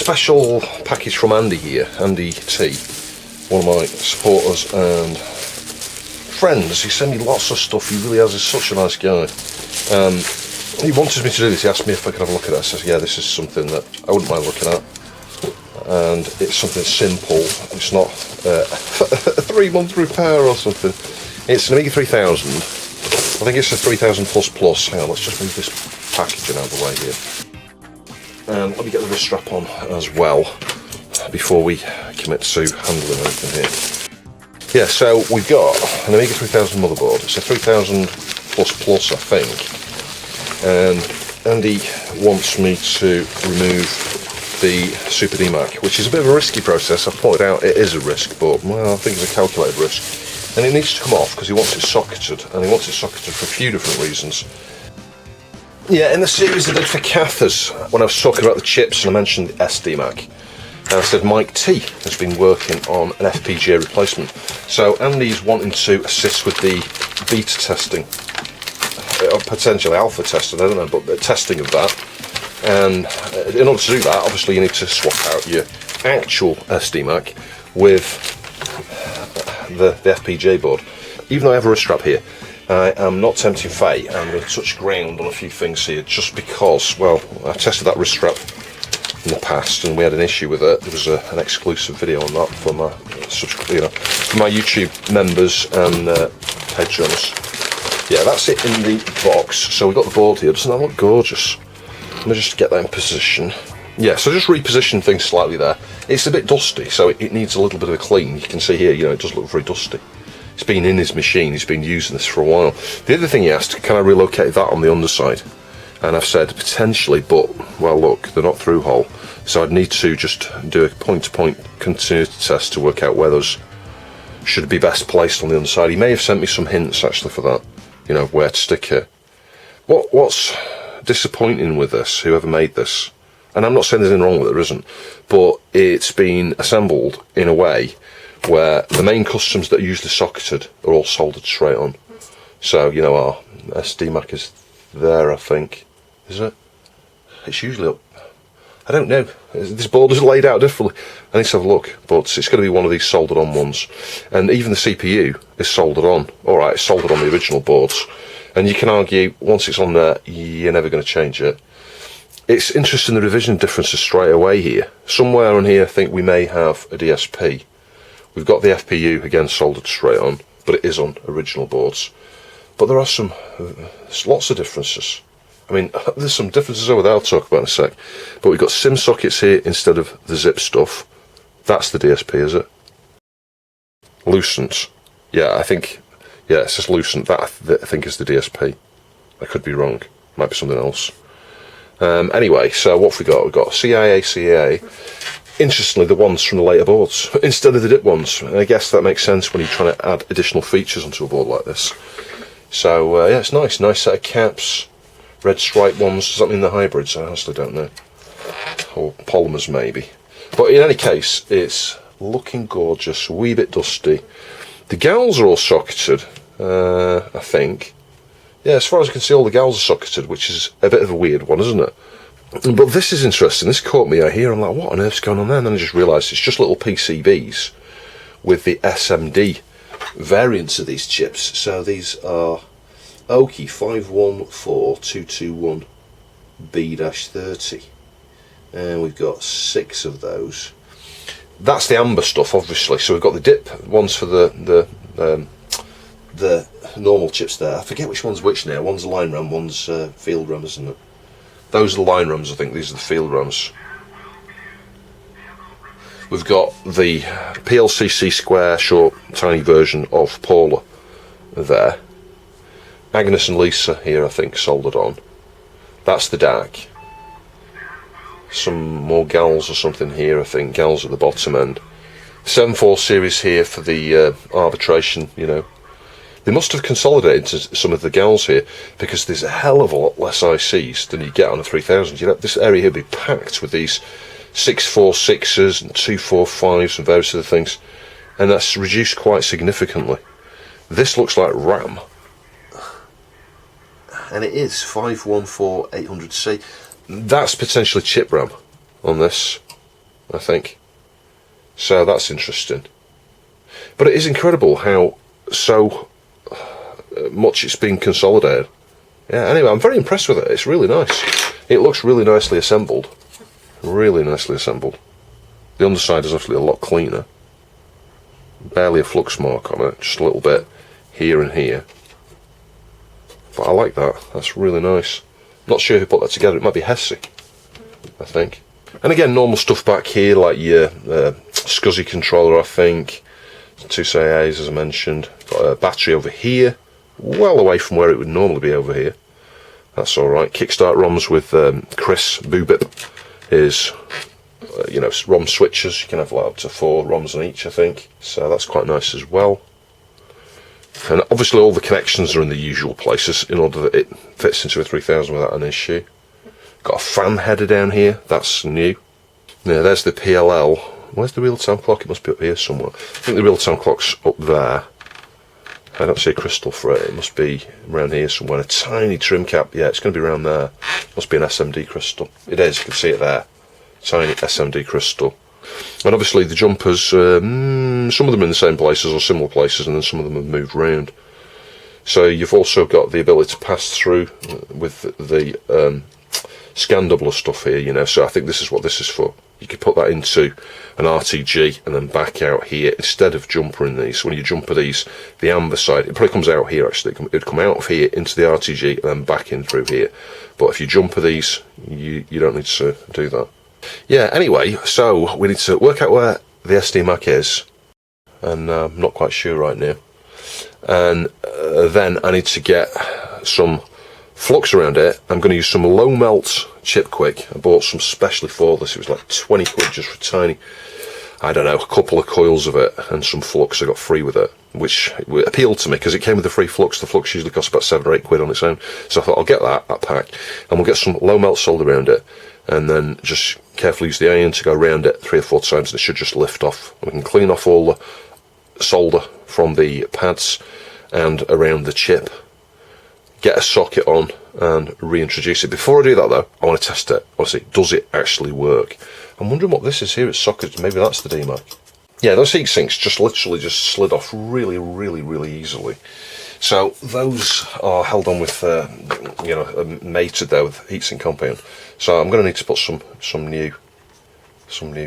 special package from Andy here, Andy T, one of my supporters and friends. He sent me lots of stuff. He really has. He's such a nice guy. He wanted me to do this. He asked me if I could have a look at it. I said, yeah, this is something that I wouldn't mind looking at. And it's something simple. It's not a 3-month repair or something. It's an Amiga 3000. I think it's a 3000 plus. Hang on, let's just move this packaging out of the way here. And let me get the wrist strap on as well before we commit to handling anything here. Yeah, so we've got an Amiga 3000 motherboard. It's a 3000 plus, I think. And Andy wants me to remove the Super DMAC, which is a bit of a risky process. I've pointed out it is a risk, but well, I think it's a calculated risk. And it needs to come off because he wants it socketed, and he wants it socketed for a few different reasons. Yeah, in the series I did for Cathers, when I was talking about the chips and I mentioned the SDMAC, I said Mike T has been working on an FPGA replacement. So Andy's wanting to assist with the beta testing, potentially alpha testing, I don't know, but testing of that. And in order to do that, obviously you need to swap out your actual SDMAC with the FPGA board. Even though I have a wrist strap here, I am not tempting fate. I'm going to touch ground on a few things here, just because, well, I tested that wrist strap in the past and we had an issue with it. There was an exclusive video on that for my for my YouTube members and patrons. Yeah, that's it in the box. So we've got the board here. Doesn't that look gorgeous? Let me just get that in position. Yeah, so just reposition things slightly there. It's a bit dusty, so it needs a little bit of a clean. You can see here, you know, it does look very dusty. It's been in his machine, he's been using this for a while. The other thing he asked, can I relocate that on the underside? And I've said potentially, but, well look, they're not through hole. So I'd need to just do a point-to-point continuity test to work out where those should be best placed on the underside. He may have sent me some hints actually for that, you know, where to stick it. What's disappointing with this, whoever made this, and I'm not saying there's anything wrong with it, there isn't, but it's been assembled in a way where the main customs that are usually socketed are all soldered straight on. So, you know, our SDMAC is there, I think. Is it? It's usually up. I don't know. This board is laid out differently. I need to have a look, but it's going to be one of these soldered on ones. And even the CPU is soldered on. Alright, it's soldered on the original boards. And you can argue, once it's on there, you're never going to change it. It's interesting, the revision differences straight away here. Somewhere on here I think we may have a DSP. We've got the FPU again soldered straight on, but it is on original boards. But there are lots of differences. I mean, there's some differences over there I'll talk about in a sec. But we've got SIM sockets here instead of the zip stuff. That's the DSP, is it? Lucent. Yeah, I think, yeah, it says Lucent. That I think is the DSP. I could be wrong. Might be something else. Anyway, so what have we got? We've got CA. Interestingly, the ones from the later boards instead of the DIP ones. And I guess that makes sense when you're trying to add additional features onto a board like this. So yeah, it's nice set of caps, red stripe ones. Does that mean they're hybrids? I honestly don't know, or polymers maybe. But in any case, it's looking gorgeous, a wee bit dusty. The gals are all socketed, I think. Yeah, as far as I can see, all the gals are socketed, which is a bit of a weird one, isn't it? But this is interesting. This caught me out here. I'm like, what on earth's going on there? And then I just realised it's just little PCBs with the SMD variants of these chips. So these are Oki 514221B-30, and we've got 6 of those. That's the amber stuff, obviously. So we've got the DIP ones for the normal chips there. I forget which one's which now. One's a line RAM, one's field RAM, isn't it? Those are the line RAMs, I think. These are the field RAMs. We've got the PLCC square, short, tiny version of Paula there. Agnes and Lisa here, I think, soldered on. That's the DAC. Some more gals or something here, I think. Gals at the bottom end. 7.4 series here for the arbitration, you know. They must have consolidated into some of the gals here, because there's a hell of a lot less ICs than you get on a 3000. You know, this area here will be packed with these 646s and 245s and various other things, and that's reduced quite significantly. This looks like RAM, and it is 514800C. That's potentially chip RAM on this. I think. So that's interesting. But it is incredible how so much it's been consolidated. Yeah, anyway, I'm very impressed with it. It's really nice. It looks really nicely assembled. Really nicely assembled. The underside is obviously a lot cleaner. Barely a flux mark on it, just a little bit here and here. But I like that. That's really nice. Not sure who put that together. It might be Hesse, I think. And again, normal stuff back here, like your SCSI controller, I think. 2 CAs, as I mentioned. Got a battery over here, well away from where it would normally be over here. That's alright. Kickstart ROMs with Chris Boobit is, you know, ROM switches. You can have like up to 4 ROMs on each, I think. So that's quite nice as well. And obviously all the connections are in the usual places in order that it fits into a 3000 without an issue. Got a fan header down here, that's new. Yeah, there's the PLL. Where's the real-time clock? It must be up here somewhere. I think the real-time clock's up there. I don't see a crystal for it. It must be around here somewhere. A tiny trim cap. Yeah, it's going to be around there. Must be an SMD crystal. It is, you can see it there. Tiny SMD crystal. And obviously the jumpers, some of them are in the same places or similar places, and then some of them have moved around. So you've also got the ability to pass through with the scan doubler stuff here, you know, so I think this is what this is for. You could put that into an RTG and then back out here instead of jumpering these. When you jumper these, the amber side, it probably comes out here actually. It would come out of here into the RTG and then back in through here. But if you jumper these, you don't need to do that. Yeah, anyway, so we need to work out where the SDMAC is, and I'm not quite sure right now. And then I need to get some flux around it. I'm going to use some low melt chip quick. I bought some specially for this. It was like 20 quid just for tiny, I don't know, a couple of coils of it and some flux I got free with it, which appealed to me because it came with a free flux. The flux usually costs about 7 or 8 quid on its own, so I thought I'll get that pack, and we'll get some low melt solder around it, and then just carefully use the iron to go around it 3 or 4 times, and it should just lift off. We can clean off all the solder from the pads and around the chip, get a socket on and reintroduce it. Before I do that though, I want to test it. I want to see, does it actually work? I'm wondering what this is here. It's sockets. Maybe that's the DMAC. Yeah, those heat sinks just literally just slid off really easily. So those are held on with, you know, mated there with heatsink compound. So I'm going to need to put some new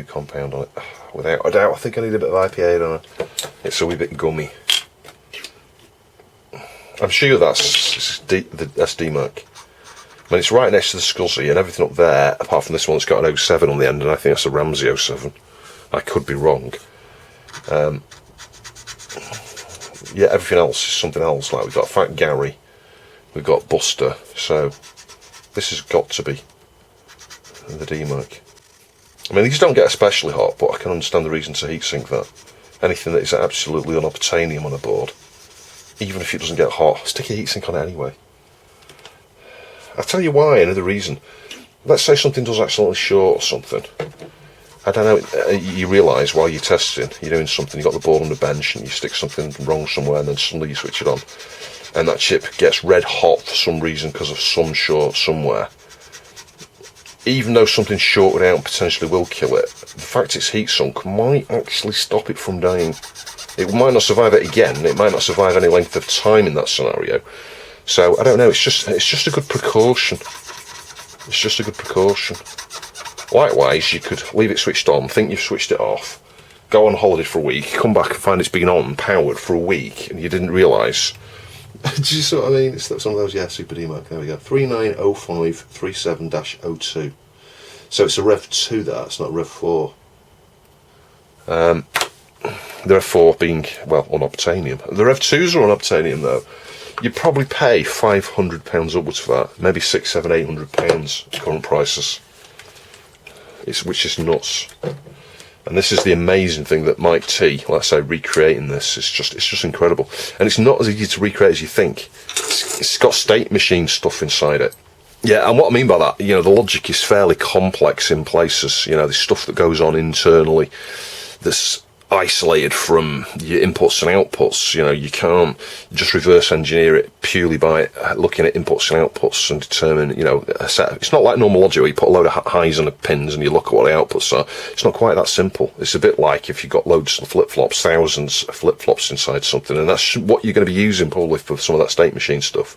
compound on it. Without a doubt, I think I need a bit of IPA, don't I? It's a wee bit gummy. I'm sure that's the SDMAC. I mean, it's right next to the SCSI and everything up there, apart from this one that's got an 07 on the end, and I think that's a Ramsey 07. I could be wrong. Yeah, everything else is something else. Like we've got Fat Gary, we've got Buster, so this has got to be the DMAC. I mean, these don't get especially hot, but I can understand the reason to heatsink that. Anything that is absolutely unobtainium on a board, even if it doesn't get hot, stick a heatsink on it anyway. I'll tell you why, another reason. Let's say something does accidentally short or something. I don't know, you realise while you're testing, you're doing something, you've got the board on the bench and you stick something wrong somewhere and then suddenly you switch it on. And that chip gets red hot for some reason because of some short somewhere. Even though something shorted out and potentially will kill it, the fact it's heat sunk might actually stop it from dying. It might not survive it again, it might not survive any length of time in that scenario. So, I don't know, it's just a good precaution. It's just a good precaution. Likewise, you could leave it switched on, think you've switched it off, go on holiday for a week, come back and find it's been on, powered for a week, and you didn't realise. Do you see what I mean? It's some of those, yeah, Super DMAC, there we go. 390537-02. So it's a Rev 2 there, it's not Rev 4. The Rev 4 being, well, unobtainium. The Rev 2s are unobtainium though. You'd probably pay £500 upwards for that, maybe £600, £700, £800 current prices. Which is nuts. And this is the amazing thing that Mike T, let's say, recreating this, it's just incredible. And it's not as easy to recreate as you think. It's got state machine stuff inside it. Yeah, and what I mean by that, you know, the logic is fairly complex in places. You know, there's stuff that goes on internally that's isolated from your inputs and outputs. You know, you can't just reverse engineer it purely by looking at inputs and outputs and determine, you know, a set. It's not like normal logic where you put a load of highs and pins and you look at what the outputs are. It's not quite that simple. It's a bit like if you've got loads of flip-flops, thousands of flip-flops inside something, and that's what you're going to be using probably for some of that state machine stuff.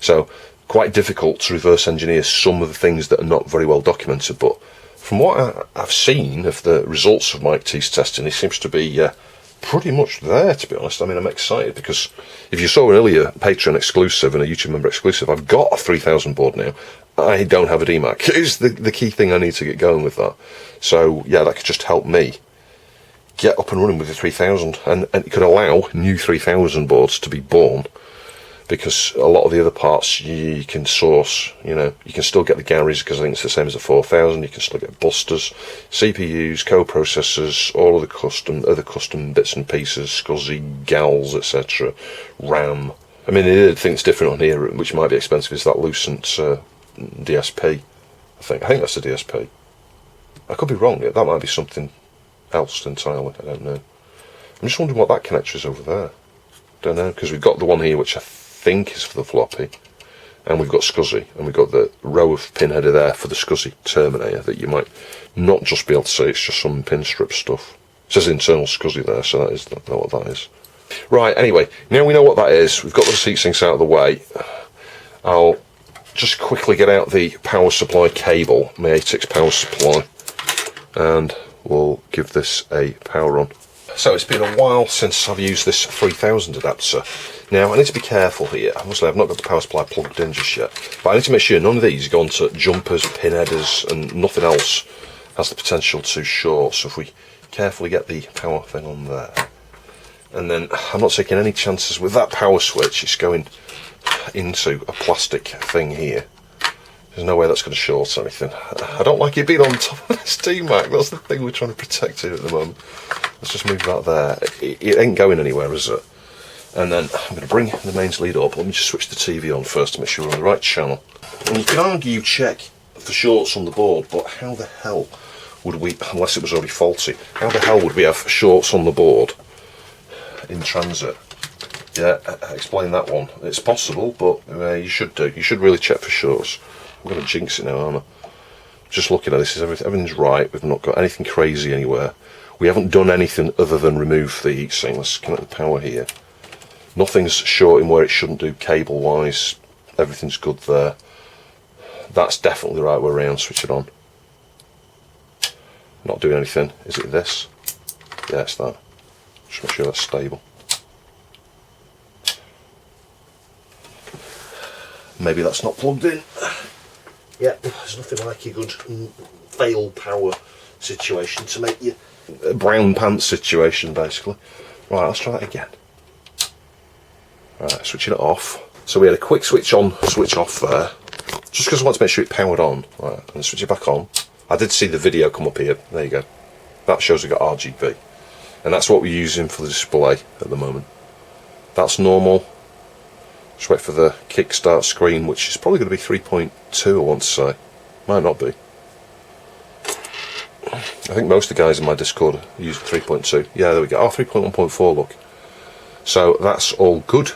So quite difficult to reverse engineer some of the things that are not very well documented, but from what I've seen of the results of Mike T's testing, he seems to be pretty much there, to be honest. I mean, I'm excited because if you saw an earlier Patreon exclusive and a YouTube member exclusive, I've got a 3000 board now. I don't have a DMAC. It's the key thing I need to get going with that. So, yeah, that could just help me get up and running with the 3000. And it could allow new 3000 boards to be born, because a lot of the other parts you can source. You know, you can still get the Garys because I think it's the same as the 4000. You can still get busters, CPUs, co-processors, all of the other custom bits and pieces, SCSI, GALs, etc. RAM. I mean, the other thing that's different on here, which might be expensive, is that Lucent DSP. I think that's the DSP. I could be wrong. That might be something else entirely. I don't know. I'm just wondering what that connector is over there. Don't know, because we've got the one here which I think is for the floppy, and we've got SCSI, and we've got the row of pin header there for the SCSI terminator that you might not just be able to see. It's just some pin strip stuff. It says internal SCSI there, so that is what that is. Right, anyway, now we know what that is. We've got the heat sinks out of the way. I'll just quickly get out the power supply cable, my ATIX power supply, and we'll give this a power on. So it's been a while since I've used this 3000 adapter. Now I need to be careful here. Obviously I've not got the power supply plugged in just yet, but I need to make sure none of these go onto jumpers, pin headers, and nothing else has the potential to short. So if we carefully get the power thing on there, and then I'm not taking any chances with that power switch. It's going into a plastic thing here. There's no way that's going to short or anything. I don't like it being on top of this DMAC. That's the thing we're trying to protect here at the moment. Let's just move that there. It ain't going anywhere, is it? And then I'm going to bring the mains lead up. Let me just switch the TV on first to make sure we're on the right channel. And you can argue check for shorts on the board, but how the hell would we, unless it was already faulty, how the hell would we have shorts on the board in transit? Yeah, explain that one. It's possible, but you should do. You should really check for shorts. I'm going to jinx it now, aren't I? Just looking at this, everything's right. We've not got anything crazy anywhere. We haven't done anything other than remove the heatsink. Let's connect the power here. Nothing's shorting where it shouldn't do cable wise. Everything's good there. That's definitely the right way around. Switch it on. Not doing anything. Is it this? Yeah, it's that. Just make sure that's stable. Maybe that's not plugged in. Yeah, there's nothing like a good fail power situation to make you a brown pants situation, basically. Right, let's try that again. Right, switching it off. So we had a quick switch on, switch off there, just because I want to make sure it powered on. Right, and switch it back on. I did see the video come up here. There you go. That shows we've got RGB, and that's what we're using for the display at the moment. That's normal. Just wait for the kickstart screen, which is probably going to be 3.2, I want to say. Might not be. I think most of the guys in my Discord are using 3.2. Yeah, there we go. Oh, 3.1.4, look. So that's all good.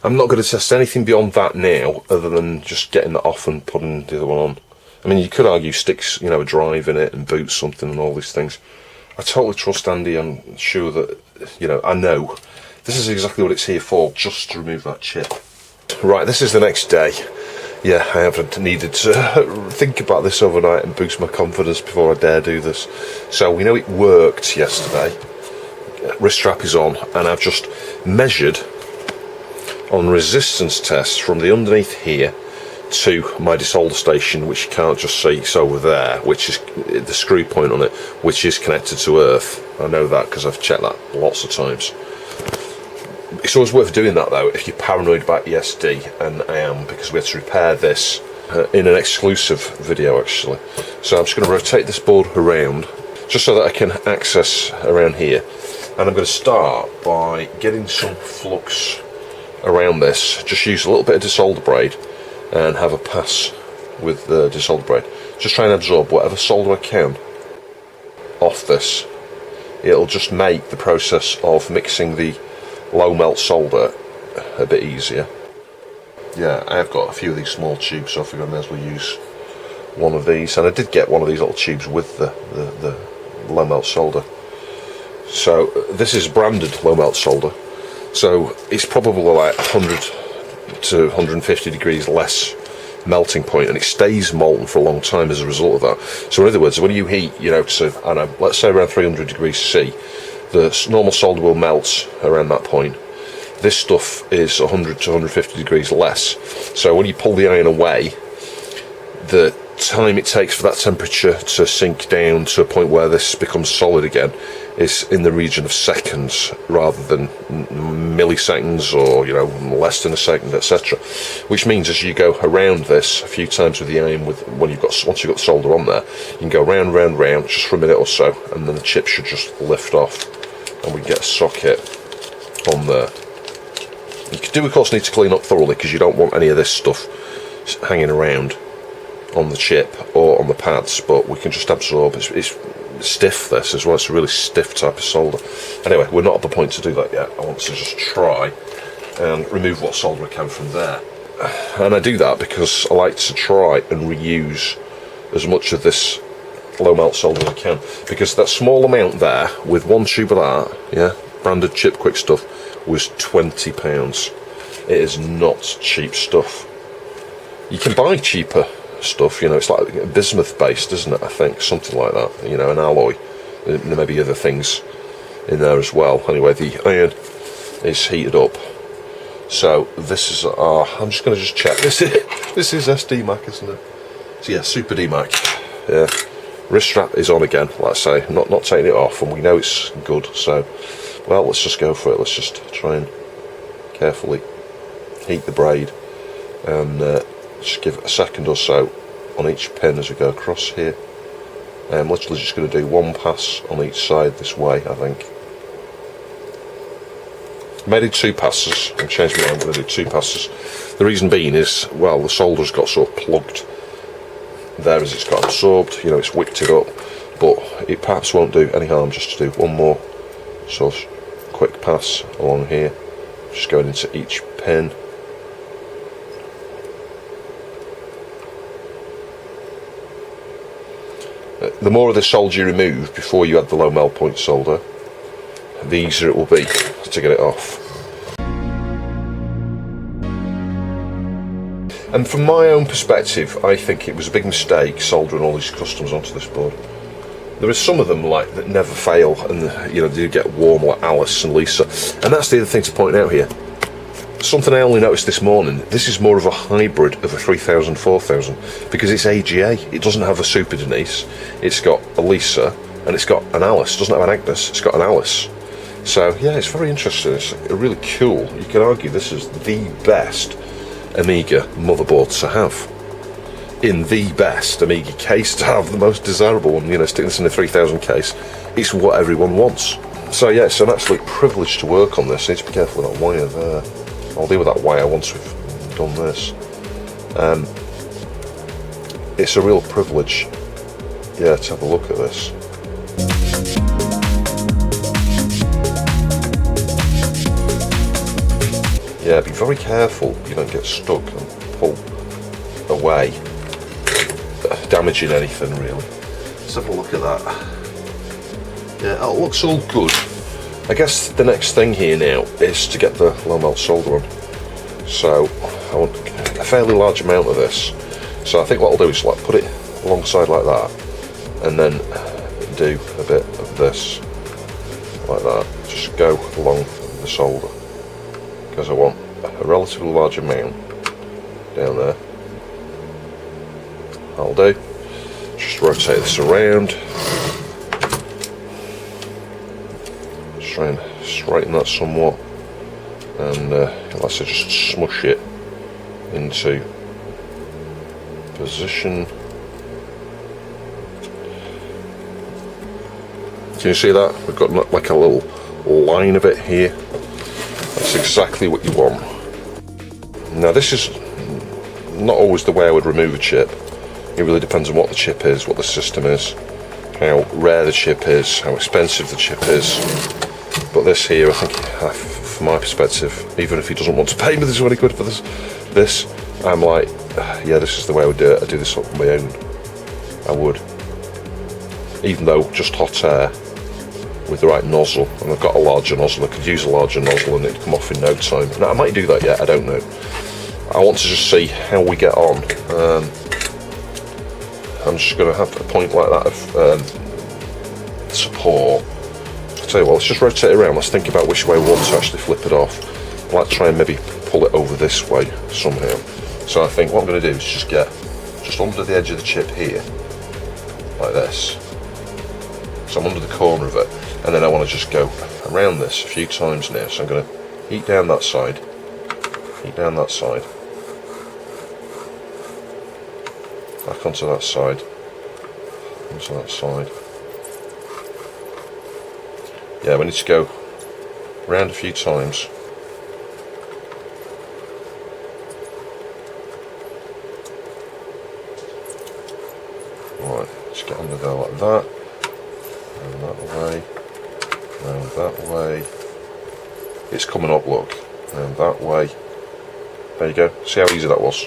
I'm not going to test anything beyond that now, other than just getting that off and putting the other one on. I mean, you could argue sticks, you know, a drive in it and boot something and all these things. I totally trust Andy. I'm sure that, you know, I know. This is exactly what it's here for, just to remove that chip. Right, this is the next day. Yeah, I haven't needed to think about this overnight and boost my confidence before I dare do this. So we know it worked yesterday. Wrist strap is on, and I've just measured on resistance tests from the underneath here to my desolder station, which you can't just see. It's over there, which is the screw point on it, which is connected to earth. I know that because I've checked that lots of times. It's always worth doing that though if you're paranoid about the SD, and I am, because we had to repair this in an exclusive video actually. So I'm just going to rotate this board around just so that I can access around here, and I'm going to start by getting some flux around this. Just use a little bit of desolder braid and have a pass with the desolder braid. Just try and absorb whatever solder I can off this, it'll just make the process of mixing the low melt solder a bit easier. Yeah, I've got a few of these small tubes, so I figured I may as well use one of these, and I did get one of these little tubes with the low melt solder. So this is branded low melt solder, so it's probably like 100 to 150 degrees less melting point, and it stays molten for a long time as a result of that. So in other words, when you heat, you know, to, I don't know, let's say around 300 degrees C, the normal solder will melt around that point. This stuff is 100 to 150 degrees less. So when you pull the iron away, the time it takes for that temperature to sink down to a point where this becomes solid again is in the region of seconds rather than milliseconds, or, you know, less than a second, etc. Which means as you go around this a few times with the iron, once you've got the solder on there, you can go round just for a minute or so, and then the chip should just lift off and we get a socket on there. You do of course need to clean up thoroughly, because you don't want any of this stuff hanging around on the chip or on the pads, but we can just absorb. It's stiff, this as well, it's a really stiff type of solder. Anyway, we're not at the point to do that yet. I want to just try and remove what solder I can from there, and I do that because I like to try and reuse as much of this low melt solder as I can, because that small amount there with one tube of that, yeah, branded Chip Quick stuff, was £20. It is not cheap stuff. You can buy cheaper stuff, you know, it's like bismuth based, isn't it? I think something like that, you know, an alloy. There may be other things in there as well. Anyway, the iron is heated up, so this is our, I'm just going to check, this is SDMAC, isn't it? So yeah, Super DMAC. Yeah, wrist strap is on again, like I say, not taking it off, and we know it's good, so well, let's just go for it. Let's just try and carefully heat the braid, and just give it a second or so on each pin as we go across here. I'm literally just going to do one pass on each side this way, I think. I may do two passes. I'm changing my mind, I'm going to do two passes. The reason being is, well, the solder's got sort of plugged there as it's got absorbed, you know, it's wicked it up, but it perhaps won't do any harm just to do one more sort of quick pass along here, just going into each pin. The more of the solder you remove before you add the low melt point solder, the easier it will be to get it off. And from my own perspective, I think it was a big mistake soldering all these customs onto this board. There are some of them like that never fail, and you know, they do get warm, like Alice and Lisa. And that's the other thing to point out here. Something I only noticed this morning, this is more of a hybrid of a 3000 4000, because it's AGA. It doesn't have a Super Denise, it's got a Lisa, and it's got an Alice. It doesn't have an Agnes, it's got an Alice. So yeah, it's very interesting. It's really cool. You can argue this is the best Amiga motherboard to have. In the best Amiga case to have, the most desirable one, you know, sticking this in a 3000 case. It's what everyone wants. So yeah, it's an absolute privilege to work on this. I need to be careful with that wire there. I'll deal with that wire once we've done this. It's a real privilege, yeah, to have a look at this. Yeah, be very careful you don't get stuck and pull away, damaging anything really. Let's have a look at that. Yeah, it looks all good. I guess the next thing here now is to get the low melt solder on. So I want a fairly large amount of this. So I think what I'll do is like put it alongside like that, and then do a bit of this like that. Just go along the solder, because I want a relatively large amount down there. I'll do. Just rotate this around. Try and straighten that somewhat, and let's just smush it into position. Can you see that? We've got like a little line of it here. That's exactly what you want. Now this is not always the way I would remove a chip. It really depends on what the chip is, what the system is. how rare the chip is, how expensive the chip is. But this here, I think, from my perspective, even if he doesn't want to pay me this money good for this, I'm like, yeah, this is the way I would do it. I'd do this on my own. I would. Even though just hot air with the right nozzle, and I've got a larger nozzle, I could use a larger nozzle and it'd come off in no time. Now, I might do that yet, I don't know. I want to just see how we get on. I'm just going to have a point like that of support. I'll tell you what, let's just rotate it around. Let's think about which way we want to actually flip it off. I'd like to try and maybe pull it over this way somehow. So I think what I'm going to do is just get just under the edge of the chip here, like this. So I'm under the corner of it, and then I want to just go around this a few times now. So I'm going to heat down that side, back onto that side, onto that side. Yeah, we need to go around a few times. Right, let's get under there like that. And that way, round that way. It's coming up, look. And that way. There you go. See how easy that was.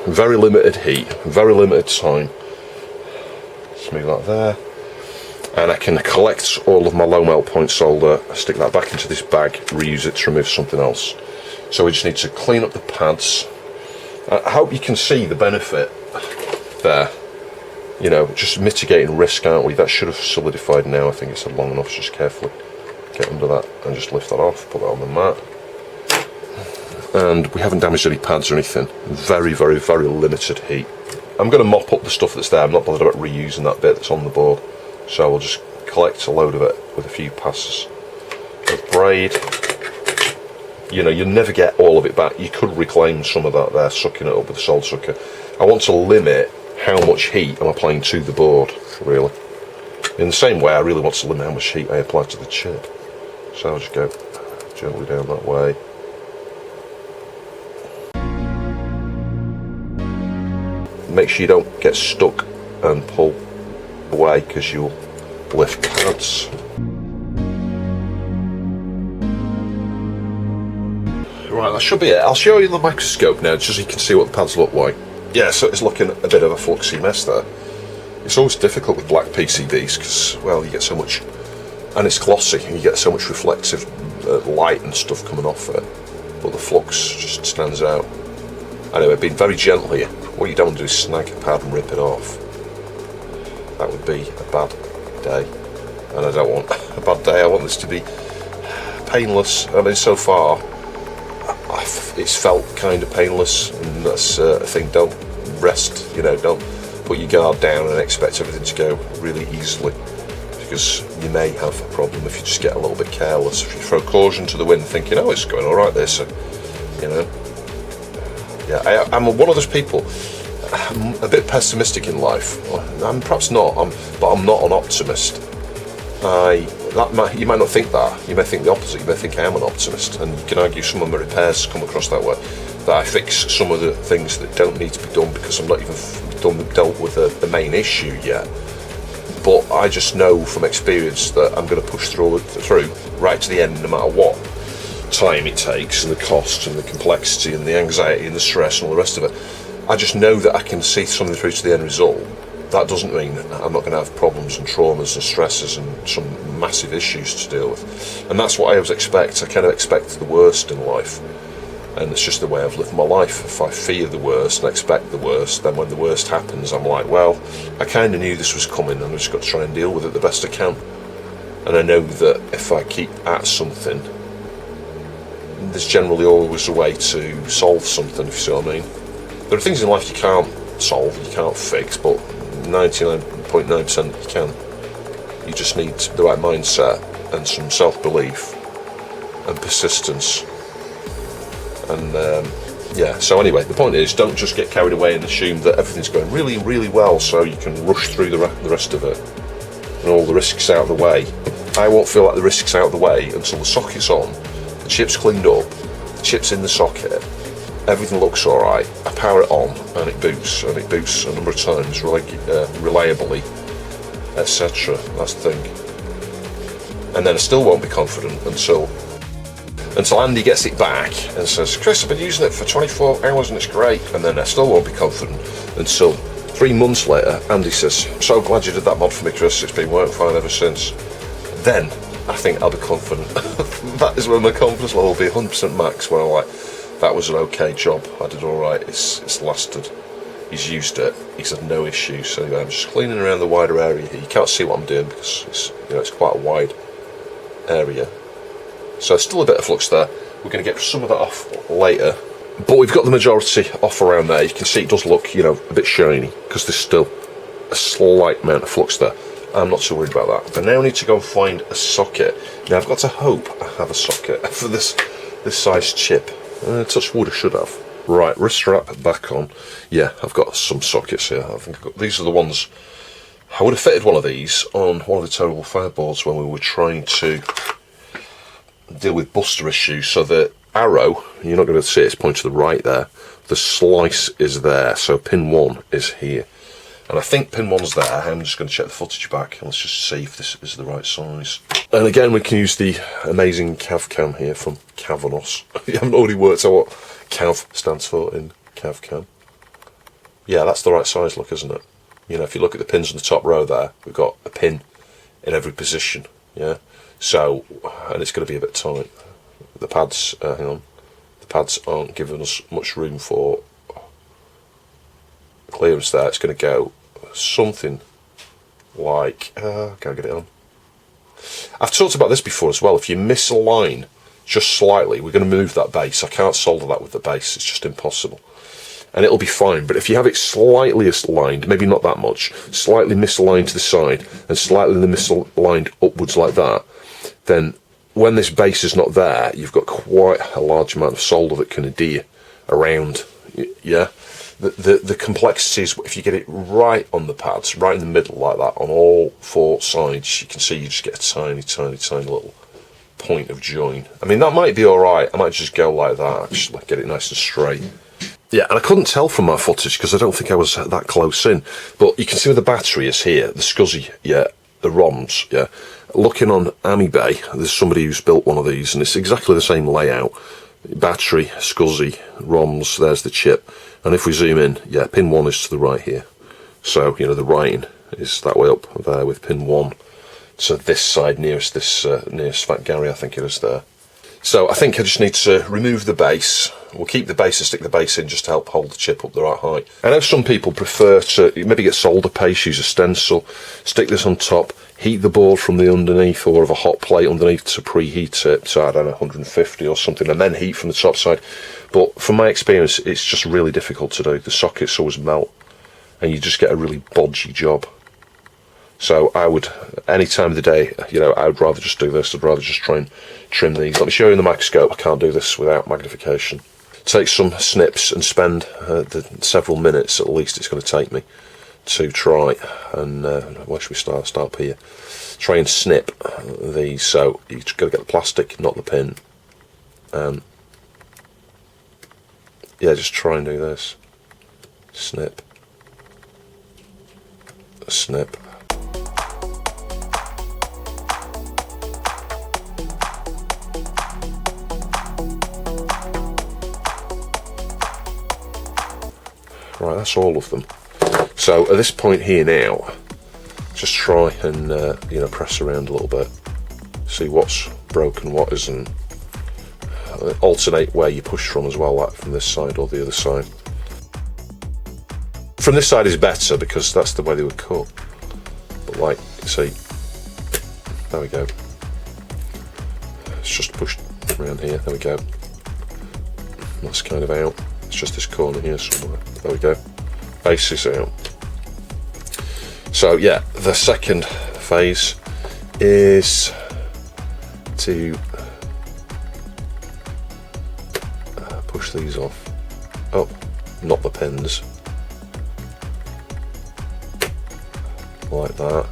Very limited heat, very limited time. Let's move that there. And I can collect all of my low melt point solder, stick that back into this bag, reuse it to remove something else. So we just need to clean up the pads. I hope you can see the benefit there. You know, just mitigating risk, aren't we? That should have solidified now. I think it's long enough. Just carefully get under that and just lift that off, put that on the mat. And we haven't damaged any pads or anything. Very, very, very limited heat. I'm going to mop up the stuff that's there. I'm not bothered about reusing that bit that's on the board. So we'll just collect a load of it with a few passes of braid. You know, you'll never get all of it back. You could reclaim some of that there, sucking it up with a salt sucker. I want to limit how much heat I'm applying to the board, really. In the same way, I really want to limit how much heat I apply to the chip. So I'll just go gently down that way. Make sure you don't get stuck and pull away, because you'll lift pads. Right, that should be it. I'll show you the microscope now, just so you can see what the pads look like. Yeah, so it's looking a bit of a fluxy mess there. It's always difficult with black PCBs because, well, you get so much, and it's glossy, and you get so much reflective light and stuff coming off it, but the flux just stands out. Anyway, being very gentle here. What you don't want to do is snag a pad and rip it off. That would be a bad day, and I don't want a bad day. I want this to be painless. I mean, so far it's felt kind of painless, and that's a thing. Don't rest, you know, don't put your guard down and expect everything to go really easily, because you may have a problem if you just get a little bit careless. If you throw caution to the wind thinking, oh, it's going alright this, you know. Yeah, I'm one of those people. I'm a bit pessimistic in life. I'm perhaps not, but I'm not an optimist. You might not think that. You may think the opposite. You may think I am an optimist, and you can argue some of my repairs come across that way. That I fix some of the things that don't need to be done because I'm not even dealt with the main issue yet. But I just know from experience that I'm going to push through right to the end, no matter what time it takes, and the cost and the complexity and the anxiety and the stress and all the rest of it. I just know that I can see something through to the end result. That doesn't mean I'm not going to have problems and traumas and stresses and some massive issues to deal with. And that's what I always expect. I kind of expect the worst in life, and it's just the way I've lived my life. If I fear the worst and expect the worst, then when the worst happens, I'm like, well, I kind of knew this was coming, and I've just got to try and deal with it the best I can. And I know that if I keep at something, there's generally always a way to solve something, if you see what I mean. There are things in life you can't solve, you can't fix, but 99.9% you can. You just need the right mindset and some self-belief and persistence. And yeah, so anyway, the point is, don't just get carried away and assume that everything's going really, really well so you can rush through the rest of it and all the risks out of the way. I won't feel like the risks out of the way until the socket's on, the chip's cleaned up, the chip's in the socket, everything looks alright, I power it on and it boots a number of times reliably, etc. That's the thing. And then I still won't be confident until Andy gets it back and says, Chris, I've been using it for 24 hours and it's great. And then I still won't be confident until 3 months later, Andy says, I'm so glad you did that mod for me, Chris, it's been working fine ever since. Then I think I'll be confident. That is when my confidence level will be 100% max, where I'm like, that was an okay job, I did alright, it's lasted, he's used it, he's had no issues. So anyway, I'm just cleaning around the wider area here. You can't see what I'm doing because it's, it's quite a wide area. So still a bit of flux there. We're going to get some of that off later. But we've got the majority off around there. You can see it does look, a bit shiny because there's still a slight amount of flux there. I'm not too worried about that. But now I need to go and find a socket. Now I've got to hope I have a socket for this size chip. Touch wood, I should have. Right, wrist strap back on. Yeah, I've got some sockets here. I think I've got, these are the ones. I would have fitted one of these on one of the terrible fireboards when we were trying to deal with buster issues. So the arrow, you're not going to see it, it's pointing to the right there. The slice is there, so pin 1 is here. And I think pin 1's there. I'm just going to check the footage back and let's just see if this is the right size. And again, we can use the amazing Cav Cam here from Cavanos. You haven't already worked out what Cav stands for in Cav Cam. Yeah, that's the right size, look, isn't it? If you look at the pins on the top row there, we've got a pin in every position, yeah? So, and it's going to be a bit tight. The pads, hang on, the pads aren't giving us much room for clearance there. It's going to go something like, gotta get it on. I've talked about this before as well. If you miss a line just slightly, we're going to move that base. I can't solder that with the base, it's just impossible. And it'll be fine, but if you have it slightly misaligned, maybe not that much, slightly misaligned to the side and slightly misaligned upwards like that, then when this base is not there, you've got quite a large amount of solder that can adhere around, yeah? The complexities, if you get it right on the pads, right in the middle like that, on all 4 sides, you can see you just get a tiny, tiny, tiny little point of join. I mean, that might be alright. I might just go like that, actually, get it nice and straight. Yeah, and I couldn't tell from my footage because I don't think I was that close in, but you can see where the battery is here, the SCSI, yeah, the ROMs, yeah. Looking on Amiga, there's somebody who's built one of these, and it's exactly the same layout. Battery, SCSI, ROMs, there's the chip. And if we zoom in, yeah, pin 1 is to the right here. So, the writing is that way up there with pin 1. So this side, nearest Fat Gary, I think it is there. So I think I just need to remove the base. We'll keep the base and stick the base in just to help hold the chip up the right height. I know some people prefer to maybe get solder paste, use a stencil, stick this on top, heat the board from the underneath or have a hot plate underneath to preheat it to, I don't know, 150 or something, and then heat from the top side. But from my experience, it's just really difficult to do. The sockets always melt and you just get a really bodgy job. So I would, any time of the day, I would rather just do this. I'd rather just try and trim these. Let me show you in the microscope. I can't do this without magnification. Take some snips and spend the several minutes at least it's going to take me to try and, where should we start? Start up here. Try and snip these. So you've just got to get the plastic, not the pin. Yeah, just try and do this. Snip. Snip. Right, that's all of them. So at this point here now, just try and press around a little bit, see what's broken, what isn't. Alternate where you push from as well, like from this side or the other side. From this side is better because that's the way they were cut. But like, see, there we go. It's just pushed around here. There we go. That's kind of out. It's just this corner here somewhere. There we go. Base is out. So yeah, the second phase is to push these off. Oh, not the pins. Like that.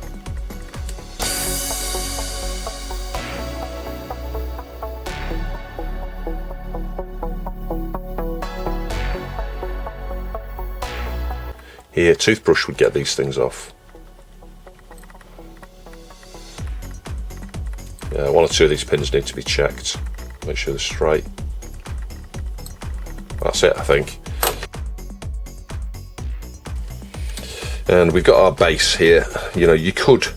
Here, toothbrush would get these things off. One or two of these pins need to be checked, make sure they're straight. That's it, I think. And we've got our base here. You know, you could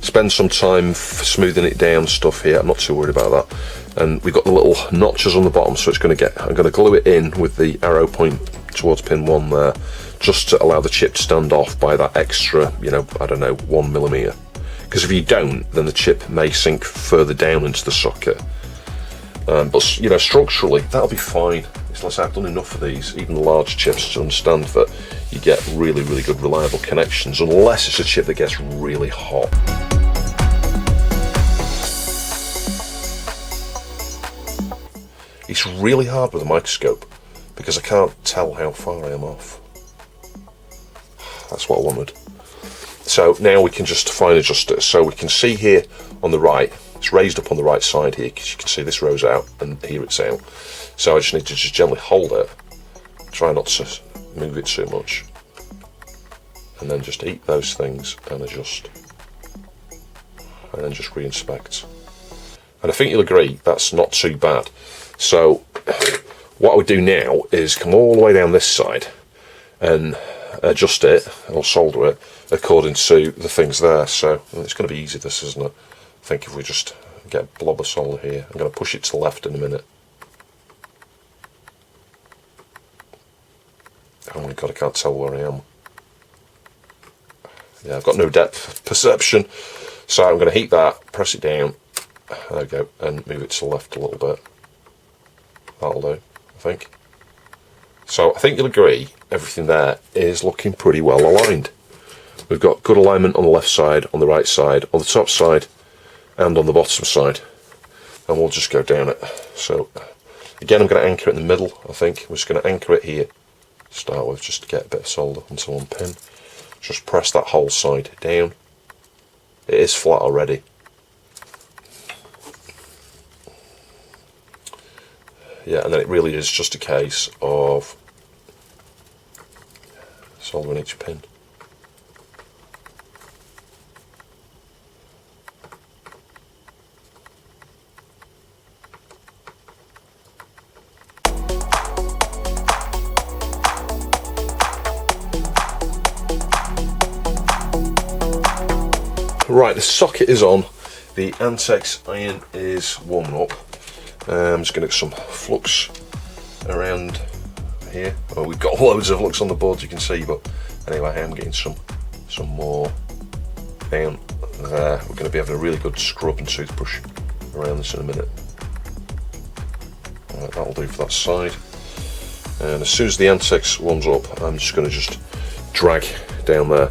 spend some time smoothing it down stuff here. I'm not too worried about that. And we've got the little notches on the bottom, so it's going to get, I'm going to glue it in with the arrow point towards pin 1 there, just to allow the chip to stand off by that extra, you know, I don't know, 1mm. Because if you don't, then the chip may sink further down into the socket. But you know, structurally that'll be fine. Unless I've done enough of these, even the large chips, to understand that you get really, really good reliable connections, unless it's a chip that gets really hot. It's really hard with a microscope because I can't tell how far I am off. That's what I wanted. So now we can just fine adjust it. So we can see here on the right, it's raised up on the right side here, because you can see this rows out and here it's out. So I just need to just gently hold it, try not to move it too much, and then just eat those things and adjust, and then just re-inspect. And I think you'll agree that's not too bad. So what I would do now is come all the way down this side and adjust it or solder it according to the things there. So it's going to be easy, this, isn't it? I think if we just get a blob of solder here, I'm going to push it to the left in a minute. Oh my god, I can't tell where I am. Yeah, I've got no depth perception, so I'm going to heat that, press it down, there we go, and move it to the left a little bit. That'll do, I think. So I think you'll agree everything there is looking pretty well aligned. We've got good alignment on the left side, on the right side, on the top side, and on the bottom side. And we'll just go down it. So again, I'm going to anchor it in the middle, I think. We're just going to anchor it here to start with, just to get a bit of solder onto one pin. Just press that whole side down. It is flat already. Yeah, and then it really is just a case of soldering each pin. Right, the socket is on, the Antex iron is warming up. I'm just going to get some flux around here. Well, we've got loads of flux on the board, you can see, but anyway, I am getting some more down there. We're going to be having a really good scrub and toothbrush around this in a minute. Right, that'll do for that side. And as soon as the Antex warms up, I'm just going to drag down there.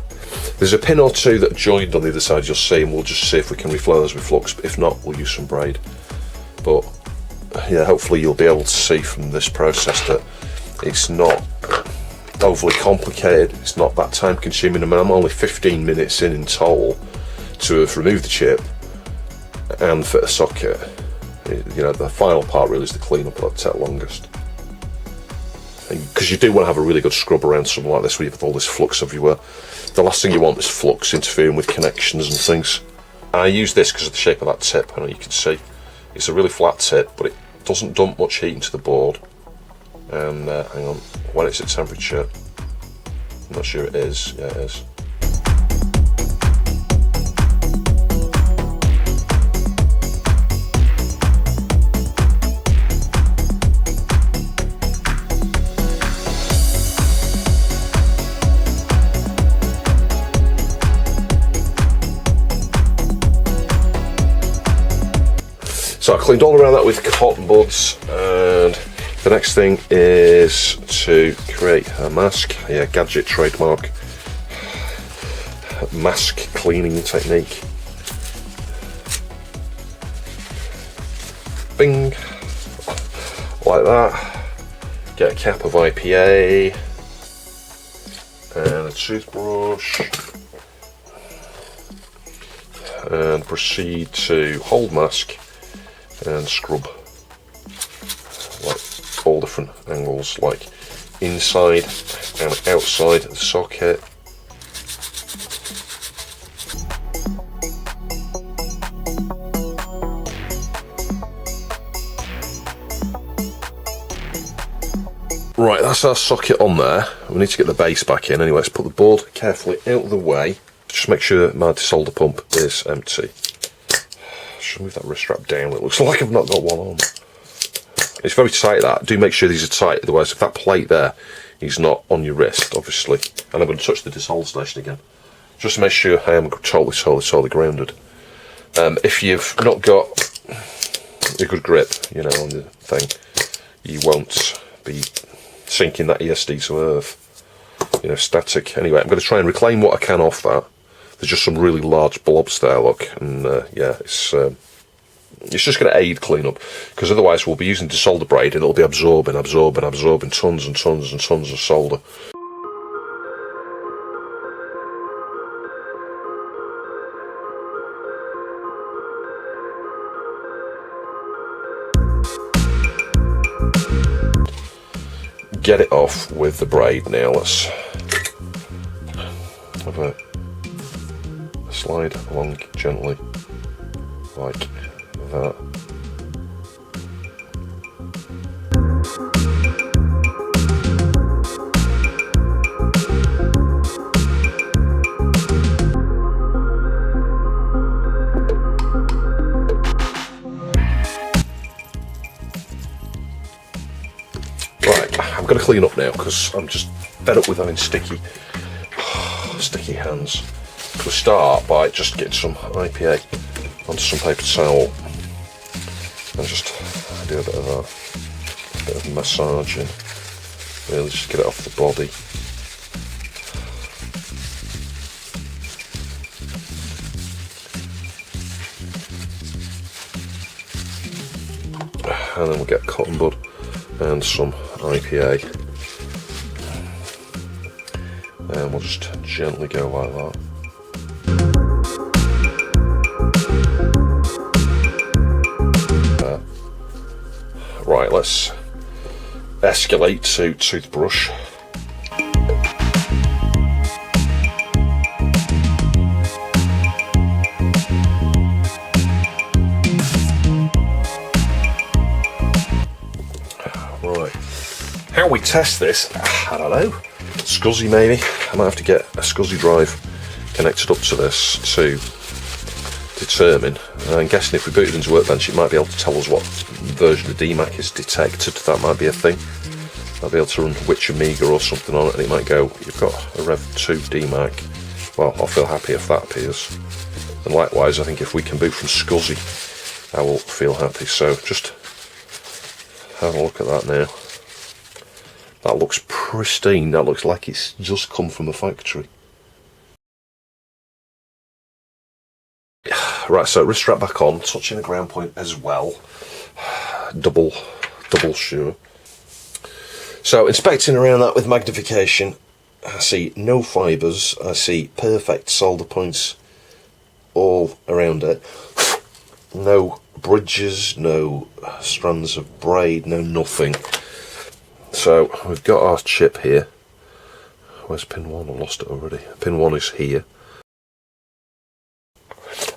There's a pin or two that are joined on the other side, you'll see, and we'll just see if we can reflow those with flux, but if not, we'll use some braid. But yeah, hopefully you'll be able to see from this process that it's not overly complicated, it's not that time consuming. I mean, I'm only 15 minutes in total to have removed the chip and fit a socket. You know, the final part really is the cleanup, that'll take longest. Because you do want to have a really good scrub around something like this where you have all this flux everywhere. The last thing you want is flux interfering with connections and things. I use this because of the shape of that tip. I know you can see it's a really flat tip, but it doesn't dump much heat into the board. And hang on, when it's at temperature, I'm not sure it is. Yeah, it is. So I cleaned all around that with cotton buds, and the next thing is to create a mask, yeah, Gadget trademark mask cleaning technique. Bing, like that. Get a cap of IPA and a toothbrush, and proceed to hold mask and scrub, like all different angles, like inside and outside the socket. Right, that's our socket on there. We need to get the base back in. Anyway, let's put the board carefully out of the way. Just make sure my desolder pump is empty. Should move that wrist strap down. It looks like I've not got one on. It's very tight, that. Do make sure these are tight, otherwise if that plate there is not on your wrist, obviously. And I'm going to touch the desolder station again, just to make sure I am totally grounded. If you've not got a good grip, you know, on the thing, you won't be sinking that ESD to earth, you know, static. Anyway, I'm going to try and reclaim what I can off that. There's just some really large blobs there, look, and yeah, it's just going to aid cleanup, because otherwise we'll be using desolder braid and it'll be absorbing tons and tons and tons of solder. Get it off with the braid now. Let's have a slide along gently like that. I'm going to clean up now because I'm just fed up with having sticky hands. We'll start by just getting some IPA onto some paper towel and just do a bit of that, a bit of massaging, really just get it off the body. And then we'll get cotton bud and some IPA, and we'll just gently go like that. Right, let's escalate to toothbrush. How we test this, I don't know. SCSI maybe. I might have to get a SCSI drive connected up to this to determine. I'm guessing if we boot it into Workbench, it might be able to tell us what version of DMAC is detected. That might be a thing. I'll be able to run which Amiga or something on it, and it might go, you've got a Rev 2 DMAC. Well, I'll feel happy if that appears. And likewise, I think if we can boot from SCSI, I will feel happy. So just have a look at that now. That looks pristine. That looks like it's just come from a factory. Right, so wrist strap back on, touching the ground point as well. Double sure. So inspecting around that with magnification, I see no fibres. I see perfect solder points all around it. No bridges, no strands of braid, no nothing. So we've got our chip here. Where's pin 1? I lost it already. Pin 1 is here.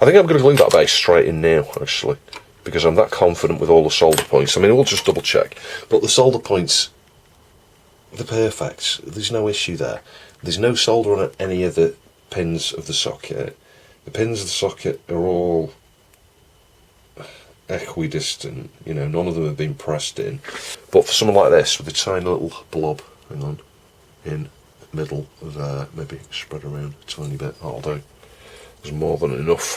I think I'm going to glue that base straight in now, actually, because I'm that confident with all the solder points. I mean, we'll just double check, but the solder points, they're perfect. There's no issue there. There's no solder on any of the pins of the socket. The pins of the socket are all equidistant, you know, none of them have been pressed in. But for something like this, with a tiny little blob, hang on, in the middle of there, maybe spread around a tiny bit, that'll do. There's more than enough.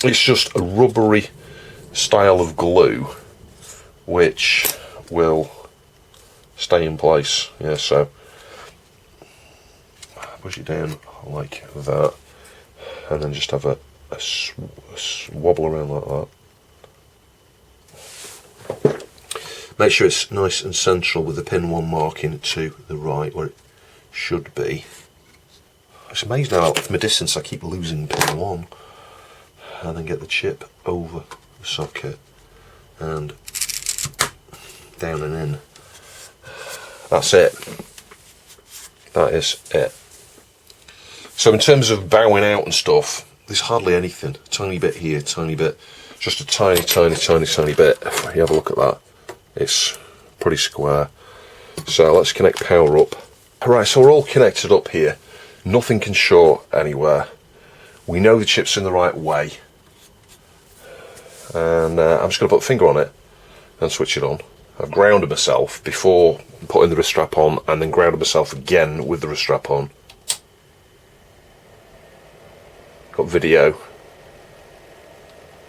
It's just a rubbery style of glue which will stay in place. Yeah, so push it down like that, and then just have a wobble around like that. Make sure it's nice and central with the pin 1 marking to the right where it should be. It's amazing how from a distance I keep losing pin 1, and then get the chip over the socket and down and in. That's it. That is it. So in terms of bowing out and stuff, there's hardly anything. Tiny bit here, tiny bit, just a tiny bit. If you have a look at that, it's pretty square. So let's connect power up. Right, so we're all connected up here. Nothing can short anywhere. We know the chip's in the right way. And I'm just going to put a finger on it and switch it on. I've grounded myself before putting the wrist strap on, and then grounded myself again with the wrist strap on. Got video.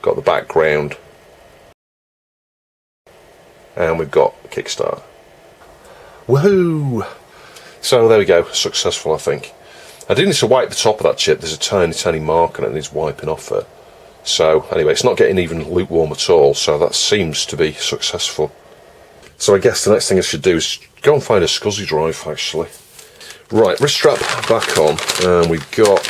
Got the background. And we've got kickstart. Woohoo! So there we go, successful I think. I do need to wipe the top of that chip. There's a tiny mark on it that needs wiping off it. So anyway, it's not getting even lukewarm at all, so that seems to be successful. So I guess the next thing I should do is go and find a SCSI drive actually. Right, wrist strap back on, and we've got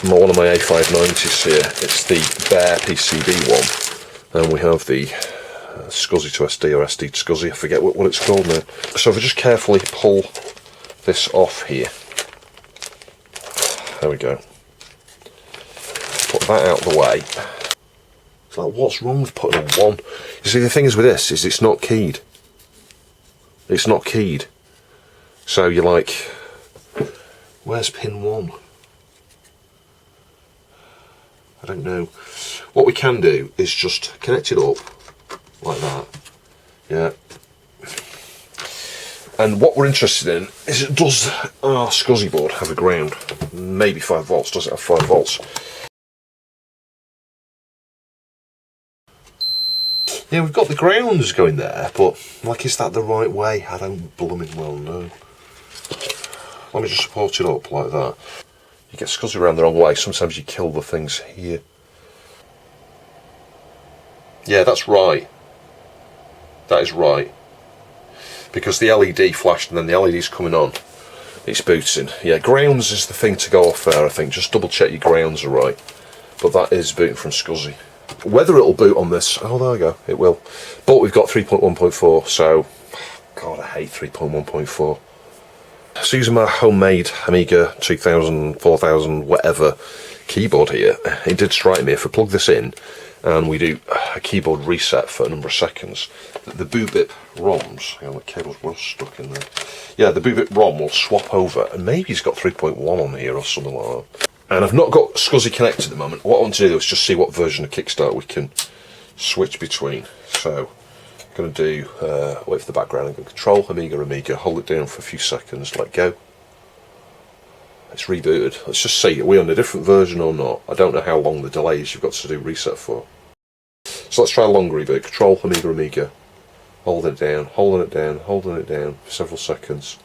one of my A590s here. It's the bare PCB one, and we have the SCSI to SD or SD to SCSI, I forget what it's called now. So if I just carefully pull this off here, there we go. Put that out of the way. It's like, what's wrong with putting a 1? You see, the thing is with this, is it's not keyed. It's not keyed. So you're like, where's pin 1? I don't know. What we can do is just connect it up like that. Yeah. And what we're interested in is, does our SCSI board have a ground? Maybe 5 volts. Does it have 5 volts? Yeah, we've got the grounds going there, but like, is that the right way? I don't blooming well know. Let me just support it up like that. You get SCSI around the wrong way, sometimes you kill the things here. Yeah, that's right. That is right. Because the LED flashed and then the LED's coming on. It's booting. Yeah, grounds is the thing to go off there, I think. Just double check your grounds are right. But that is booting from SCSI. Whether it'll boot on this, oh there we go, it will. But we've got 3.1.4, so, God, I hate 3.1.4. So using my homemade Amiga 2000, 4000, whatever keyboard here, it did strike me, if I plug this in and we do a keyboard reset for a number of seconds, the boobip ROMs, hang on, the cables were stuck in there. Yeah, the boobip ROM will swap over, and maybe it's got 3.1 on here or something like that. And I've not got SCSI connected at the moment. What I want to do is just see what version of Kickstart we can switch between. So I'm going to do, wait for the background, I'm going to control Amiga, hold it down for a few seconds, let go. It's rebooted. Let's just see, are we on a different version or not? I don't know how long the delay is you've got to do reset for. So let's try a long reboot. Control Amiga, holding it down, holding it down for several seconds.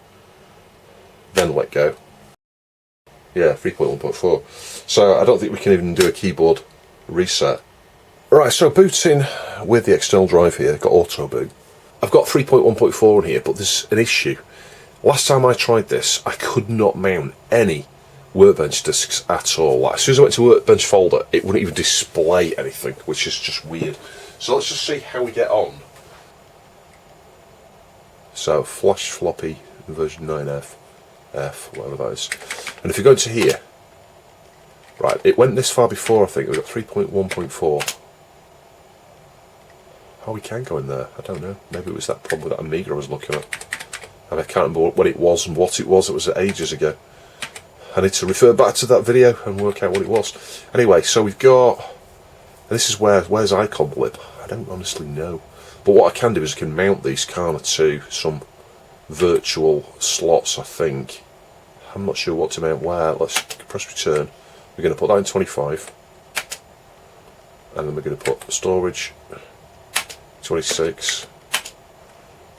Then let go. Yeah, 3.1.4. So I don't think we can even do a keyboard reset. Right, so booting with the external drive here, got auto boot. I've got 3.1.4 in here, but there's an issue. Last time I tried this, I could not mount any Workbench discs at all. Like, as soon as I went to Workbench folder, it wouldn't even display anything, which is just weird. So let's just see how we get on. So flash floppy version 9F, whatever that is. And if you go into here, right, it went this far before, I think. We've got 3.1.4. Oh, we can go in there. I don't know. Maybe it was that problem with that Amiga I was looking at. And I can't remember what it was and what it was. It was ages ago. I need to refer back to that video and work out what it was. Anyway, so we've got... And this is where's icon blip? I don't honestly know. But what I can do is I can mount these to some virtual slots, I think. I'm not sure what to mount where. Let's press return. We're going to put that in 25. And then we're going to put storage 26.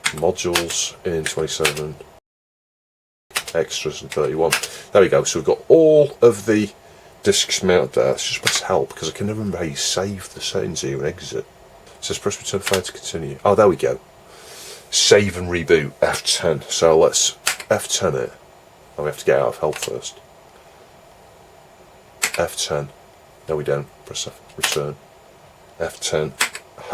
Modules in 27. Extras in 31. There we go. So we've got all of the discs mounted there. Let's just press help, because I can never remember how you save the settings here and exit. It says press return file to continue. Oh, there we go. Save and reboot, F10. So let's F10 it. And we have to get out of help first. F10. No, we don't. Press return. F10.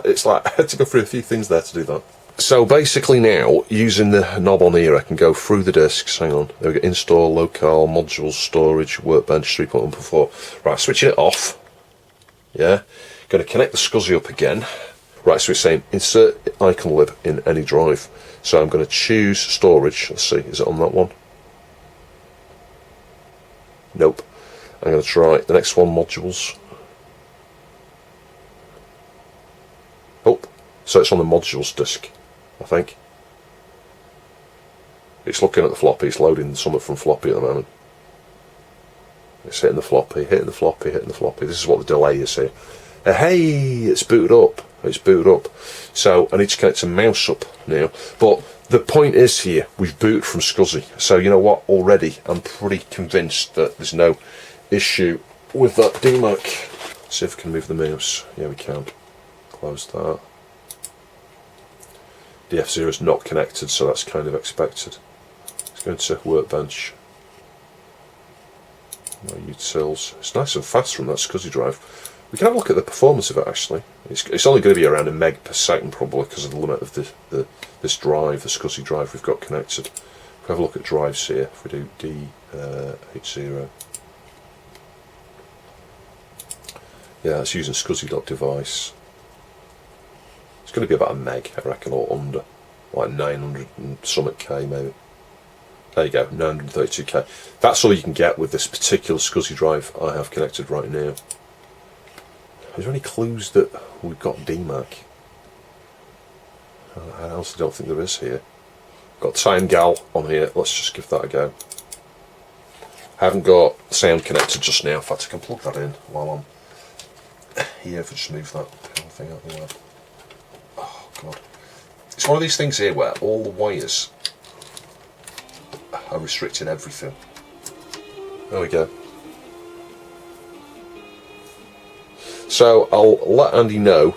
It's like, I had to go through a few things there to do that. So basically now, using the knob on here, I can go through the discs. Hang on. There we go. Install, local, modules, storage, Workbench 3.1.4. Right, switching it off. Yeah. Going to connect the SCSI up again. Right, so it's saying insert icon lib in any drive. So I'm going to choose storage. Let's see, is it on that one? Nope. I'm going to try the next one, modules. Oh, so it's on the modules disk, I think. It's looking at the floppy, it's loading something from floppy at the moment. It's hitting the floppy, hitting the floppy, hitting the floppy. This is what the delay is here. Hey, it's booted up. It's booted up. So I need to connect a mouse up now. But the point is here, we've booted from SCSI. So you know what? Already, I'm pretty convinced that there's no issue with that DMAC. Let's see if we can move the mouse. Yeah, we can. Close that. The F0 is not connected, so that's kind of expected. Let's go into Workbench. My utils. It's nice and fast from that SCSI drive. We can have a look at the performance of it actually. It's only going to be around a meg per second probably because of the limit of this drive, the SCSI drive we've got connected. If we have a look at drives here, if we do D80. Yeah, it's using SCSI.device. It's going to be about a meg, I reckon, or under. Like 900 and something K maybe. There you go, 932K. That's all you can get with this particular SCSI drive I have connected right now. Is there any clues that we've got DMAC? I honestly don't think there is here. Got Time Gal on here, let's just give that a go. I haven't got sound connected just now, in fact I can plug that in while I'm here if I just move that thing out of the way. Oh god. It's one of these things here where all the wires are restricting everything. There we go. So I'll let Andy know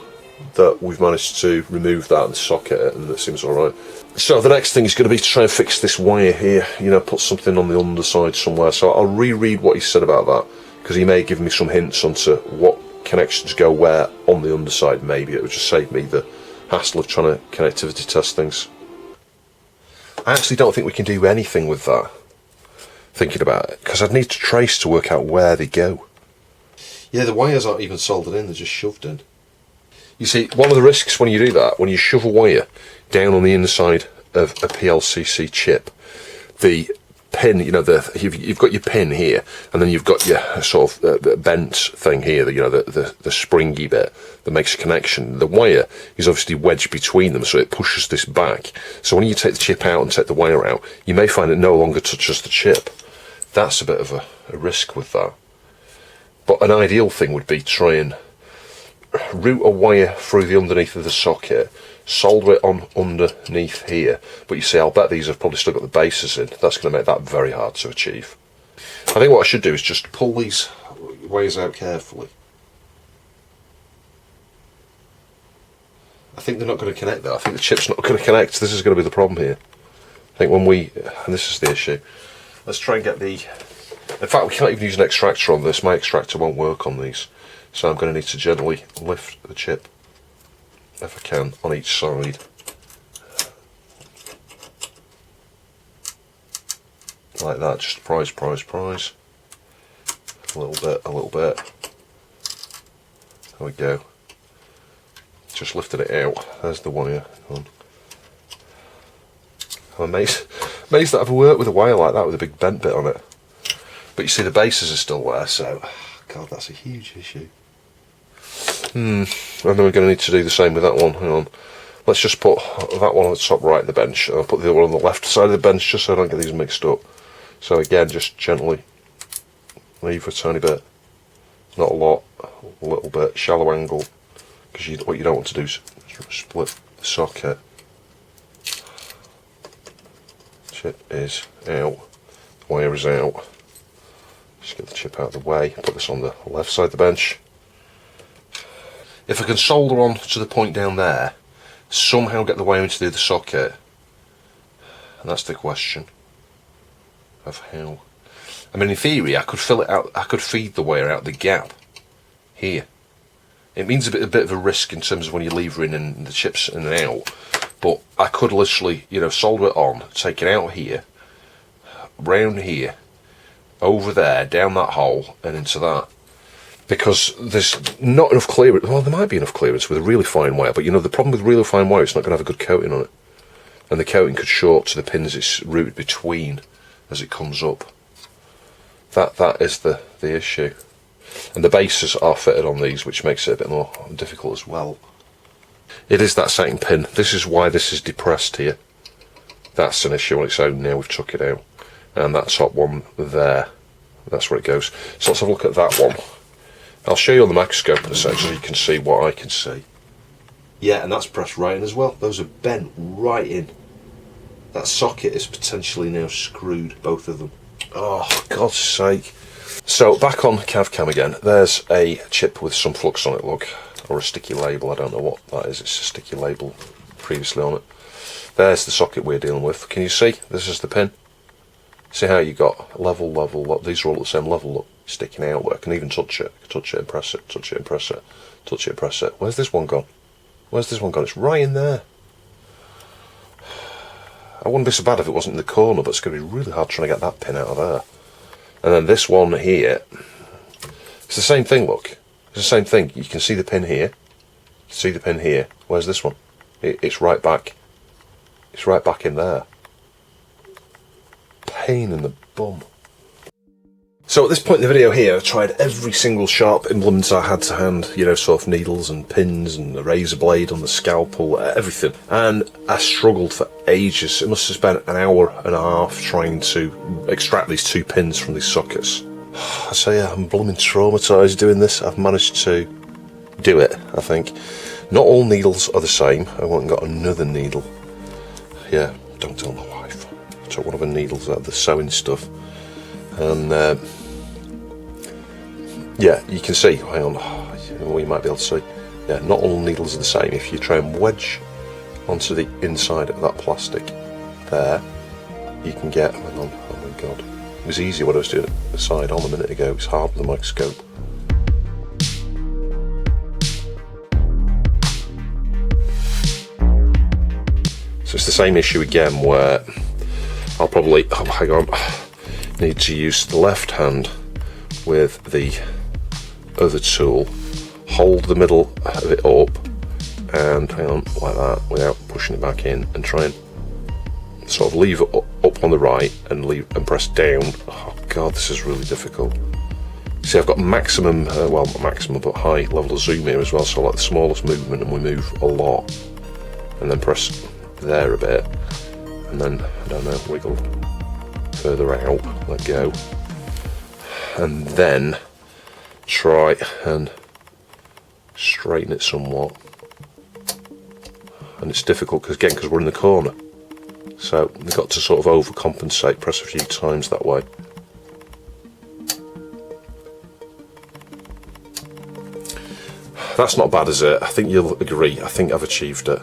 that we've managed to remove that and socket and it seems alright. So the next thing is going to be to try and fix this wire here, you know, put something on the underside somewhere. So I'll reread what he said about that because he may give me some hints onto what connections go where on the underside. Maybe it would just save me the hassle of trying to connectivity test things. I actually don't think we can do anything with that, thinking about it, because I'd need to trace to work out where they go. Yeah, the wires aren't even soldered in, they're just shoved in. You see, one of the risks when you do that, when you shove a wire down on the inside of a PLCC chip, the pin, you know, you've got your pin here, and then you've got your sort of bent thing here, you know, the springy bit that makes a connection. The wire is obviously wedged between them, so it pushes this back. So when you take the chip out and take the wire out, you may find it no longer touches the chip. That's a bit of a risk with that. But an ideal thing would be to try and route a wire through the underneath of the socket, solder it on underneath here. But you see, I'll bet these have probably still got the bases in. That's going to make that very hard to achieve. I think what I should do is just pull these wires out carefully. I think they're not going to connect there. I think the chip's not going to connect. This is going to be the problem here. I think when we, and this is the issue, let's try and get the, in fact we can't even use an extractor on this. My extractor won't work on these. So I'm going to need to gently lift the chip, if I can, on each side. Like that, just prise. A little bit. There we go. Just lifted it out. There's the wire. I'm amazed that I've worked with a wire like that with a big bent bit on it. But you see the bases are still there, so God, that's a huge issue. And then we're going to need to do the same with that one. Hang on. Let's just put that one on the top right of the bench, and I'll put the other one on the left side of the bench just so I don't get these mixed up. So again, just gently leave a tiny bit, not a lot, a little bit, shallow angle, because what you don't want to do is split the socket. Chip is out, the wire is out. Just get the chip out of the way, put this on the left side of the bench. If I can solder on to the point down there, somehow get the wire into the other socket, and that's the question of how. I mean, in theory, I could fill it out. I could feed the wire out the gap here. It means a bit of a risk in terms of when you're levering and the chips in and out. But I could literally, you know, solder it on, take it out here, round here, over there, down that hole, and into that. because there's not enough clearance. Well, there might be enough clearance with a really fine wire, but you know, the problem with really fine wire, it's not going to have a good coating on it. And the coating could short to the pins it's routed between as it comes up. That is the issue. And the bases are fitted on these, which makes it a bit more difficult as well. It is that second pin. This is why this is depressed here. That's an issue on its own now, we've took it out. And that top one there, that's where it goes. So let's have a look at that one. I'll show you on the microscope in a second so you can see what I can see. Yeah, and that's pressed right in as well. Those are bent right in. That socket is potentially now screwed, both of them. Oh, God's sake. So, back on CavCam again. There's a chip with some flux on it, look. Or a sticky label, I don't know what that is. It's a sticky label previously on it. There's the socket we're dealing with. Can you see? This is the pin. See how you got level, these are all at the same level, look, sticking out where I can even touch it and press it, touch it and press it, touch it and press it. Where's this one gone? Where's this one gone? It's right in there. I wouldn't be so bad if it wasn't in the corner, but it's going to be really hard trying to get that pin out of there. And then this one here, it's the same thing, look. It's the same thing. You can see the pin here. You can see the pin here. Where's this one? It's right back. It's right back in there. Pain in the bum. So at this point in the video here, I tried every single sharp implement I had to hand, you know, sort of needles and pins and a razor blade on the scalpel, everything. And I struggled for ages. It must have spent an hour and a half trying to extract these two pins from these sockets. I say I'm blooming traumatised doing this. I've managed to do it, I think. Not all needles are the same. I went and got another needle. Yeah, don't tell my wife. I took one of the needles out of the sewing stuff. And yeah, you can see, hang on, well, you might be able to see, yeah, not all needles are the same. If you try and wedge onto the inside of that plastic there, you can get, hang on, oh my god, it was easy when I was doing it the side on a minute ago. It's hard with the microscope. So it's the same issue again where I'll probably, oh hang on, need to use the left hand with the other tool, hold the middle of it up and hang on like that without pushing it back in, and try and sort of leave it up on the right and leave and press down. Oh god, this is really difficult. See, I've got maximum, well not maximum but high level of zoom here as well, so I like the smallest movement and we move a lot, and then press there a bit and then, I don't know, wiggle further out, let go, and then try and straighten it somewhat. And it's difficult because we're in the corner, so we've got to sort of overcompensate, press a few times that way. That's not bad, is it? I think you'll agree. I think I've achieved it.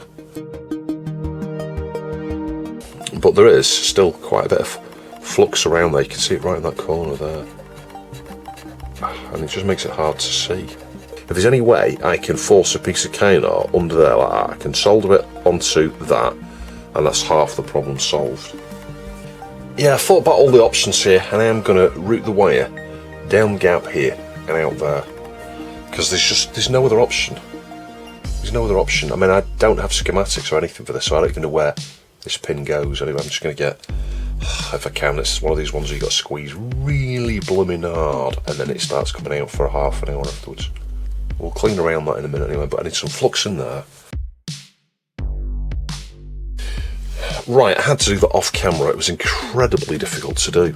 But there is still quite a bit of flux around there. You can see it right in that corner there. And it just makes it hard to see. If there's any way I can force a piece of cane under there like that, I can solder it onto that, and that's half the problem solved. Yeah, I thought about all the options here, and I am going to route the wire down the gap here and out there, because there's no other option. There's no other option. I mean, I don't have schematics or anything for this, so I don't even know where this pin goes. Anyway, I'm just going to get, if I can, it's one of these ones where you've got to squeeze really blooming hard and then it starts coming out for half an hour afterwards. We'll clean around that in a minute anyway, but I need some flux in there. Right, I had to do that off camera. It was incredibly difficult to do,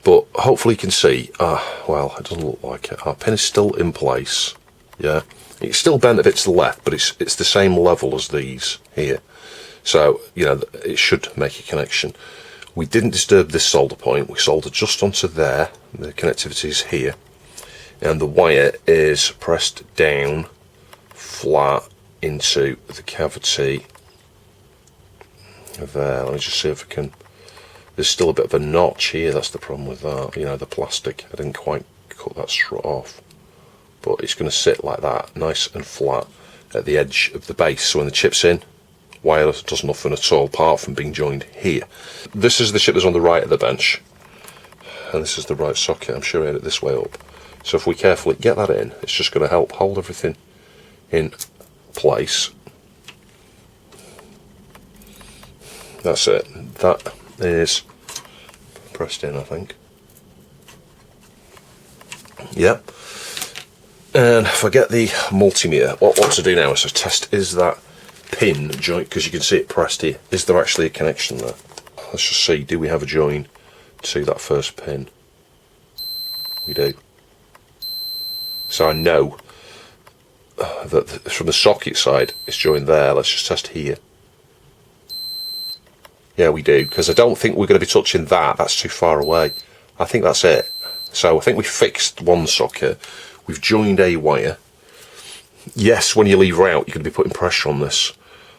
but hopefully you can see, well, it doesn't look like it. Our pin is still in place, yeah. It's still bent a bit to the left, but it's the same level as these here. So, you know, it should make a connection. We didn't disturb this solder point. We soldered just onto there. The connectivity is here. And the wire is pressed down flat into the cavity there. Let me just see if I can... There's still a bit of a notch here. That's the problem with that. You know, the plastic. I didn't quite cut that strut off. But it's going to sit like that, nice and flat at the edge of the base. So when the chip's in, wire does nothing at all apart from being joined here. This is the chip that's on the right of the bench, and this is the right socket. I'm sure I had it this way up. So if we carefully get that in, it's just going to help hold everything in place. That's it. That is pressed in, I think. Yep. And if I get the multimeter, what I want to do now is to test, is that pin joint, because you can see it pressed here, is there actually a connection there? Let's just see, do we have a join to that first pin? We do. So I know that from the socket side it's joined there. Let's just test here. Yeah, we do, because I don't think we're going to be touching that. That's too far away. I think that's it. So I think we fixed one socket. We've joined a wire. Yes, when you lever out, you're going to be putting pressure on this.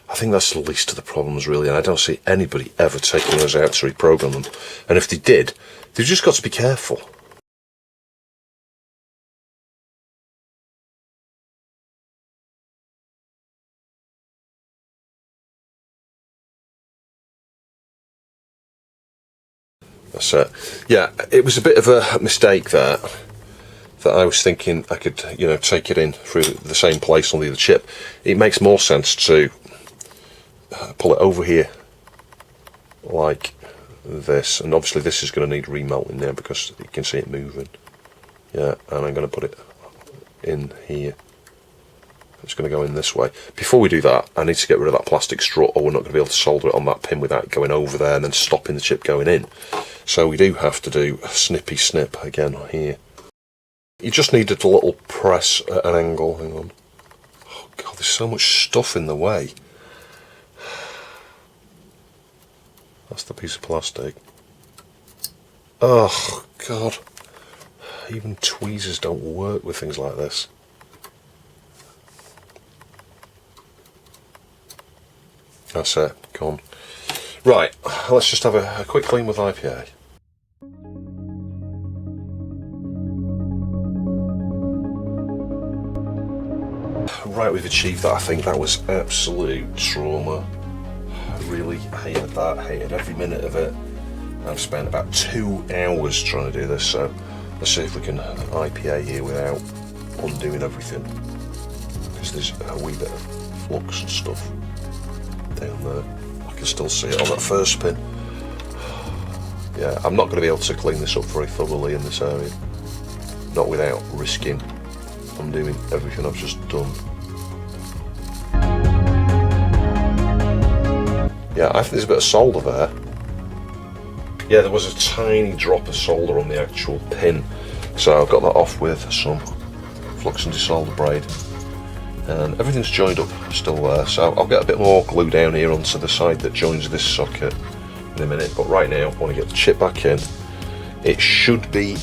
I think that's the least of the problems, really, and I don't see anybody ever taking those out to reprogram them. And if they did, they've just got to be careful. That's it. Yeah, it was a bit of a mistake there, that I was thinking I could, you know, take it in through the same place on the other chip. It makes more sense to pull it over here like this, and obviously this is going to need remelting now because you can see it moving. Yeah, and I'm going to put it in here. It's going to go in this way. Before we do that, I need to get rid of that plastic strut, or we're not going to be able to solder it on that pin without going over there and then stopping the chip going in. So we do have to do a snippy snip again here. You just needed a little press at an angle. Hang on. Oh god, there's so much stuff in the way. That's the piece of plastic. Oh god. Even tweezers don't work with things like this. That's it, gone. Right, let's just have a quick clean with IPA. Right, we've achieved that. I think that was absolute trauma. I really hated that, hated every minute of it. I've spent about 2 hours trying to do this, so let's see if we can IPA here without undoing everything. Because there's a wee bit of flux and stuff down there. I can still see it on that first pin. Yeah, I'm not going to be able to clean this up very thoroughly in this area. Not without risking undoing everything I've just done. Yeah, I think there's a bit of solder there. Yeah, there was a tiny drop of solder on the actual pin, so I've got that off with some flux and desolder braid, and everything's joined up still there. So I'll get a bit more glue down here onto the side that joins this socket in a minute, but right now I want to get the chip back in. It should be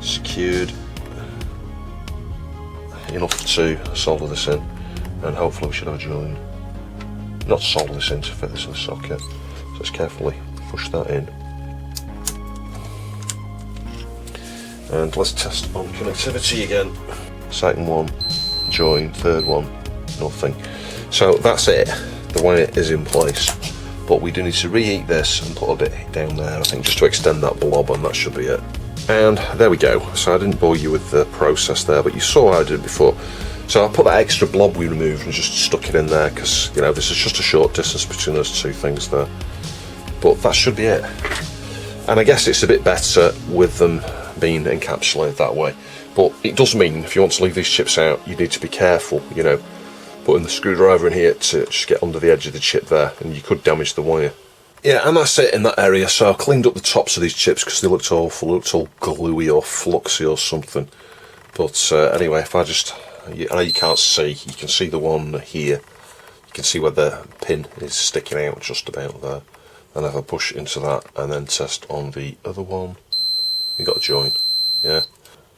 secured enough to solder this in, and hopefully we should have a join. Not solder this in, to fit this in the socket. So let's carefully push that in. And let's test on connectivity again. Second one, join. Third one, nothing. So that's it. The wire is in place. But we do need to reheat this and put a bit down there, I think, just to extend that blob, and that should be it. And there we go. So I didn't bore you with the process there, but you saw how I did it before. So I put that extra blob we removed and just stuck it in there, because, you know, this is just a short distance between those two things there. But that should be it. And I guess it's a bit better with them being encapsulated that way. But it does mean if you want to leave these chips out, you need to be careful, you know, putting the screwdriver in here to just get under the edge of the chip there, and you could damage the wire. Yeah, and that's it in that area. So I cleaned up the tops of these chips because they looked awful, looked all gluey or fluxy or something. But anyway, if I just, I know you can't see, you can see the one here. You can see where the pin is sticking out just about there. And if I push into that and then test on the other one, you got a join. Yeah.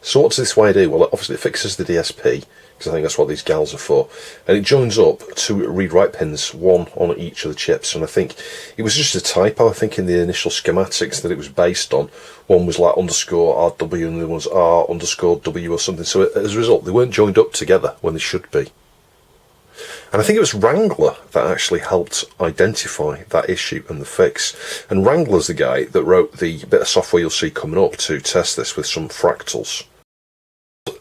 So what does this wire do? Well, obviously it fixes the DSP, because I think that's what these gals are for, and it joins up two read-write pins, one on each of the chips. And I think it was just a typo, I think, in the initial schematics that it was based on. One was like underscore RW and the other was R underscore W or something, so as a result they weren't joined up together when they should be. And I think it was Wrangler that actually helped identify that issue and the fix. And Wrangler's the guy that wrote the bit of software you'll see coming up to test this with some fractals.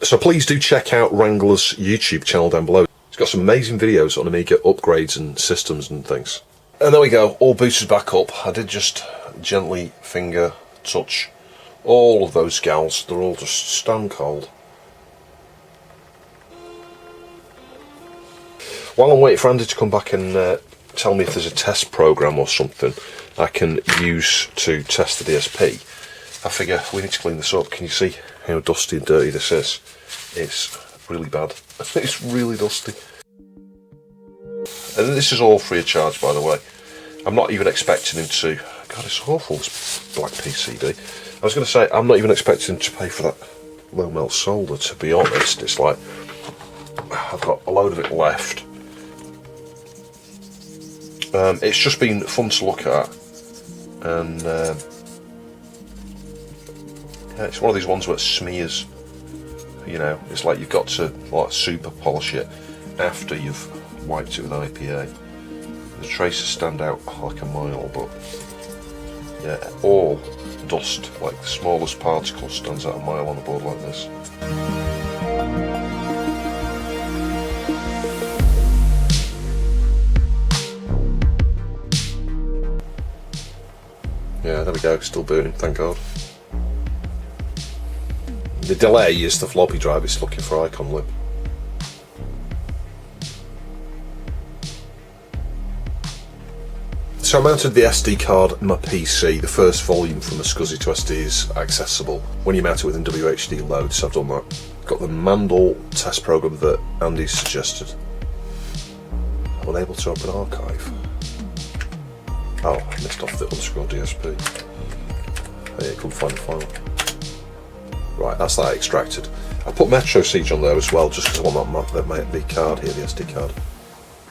So please do check out Wrangler's YouTube channel down below. He's got some amazing videos on Amiga upgrades and systems and things. And there we go, all booted back up. I did just gently finger touch all of those gals. They're all just stone cold. While I'm waiting for Andy to come back and tell me if there's a test program or something I can use to test the DSP, I figure we need to clean this up. Can you see how dusty and dirty this is? It's really bad. It's really dusty. And this is all free of charge, by the way. I'm not even expecting him to... God, it's awful, this black PCB. I was going to say, I'm not even expecting him to pay for that low melt solder, to be honest. It's like, I've got a load of it left. It's just been fun to look at. And yeah, it's one of these ones where it smears. You know, it's like you've got to like super polish it after you've wiped it with IPA. The traces stand out like a mile, but yeah, all dust, like the smallest particle stands out a mile on a board like this. Yeah, there we go, still burning, thank God. The delay is the floppy drive, it's looking for icon lip. So I mounted the SD card in my PC. The first volume from the SCSI to SD is accessible when you mount it within WHD load, so I've done that. Got the Mandel test program that Andy suggested. Unable to open archive. Oh, I missed off the underscore DSP. Oh, yeah, couldn't find the file. Right, that's that extracted. I put Metro Siege on there as well, just because I want the card here, the SD card.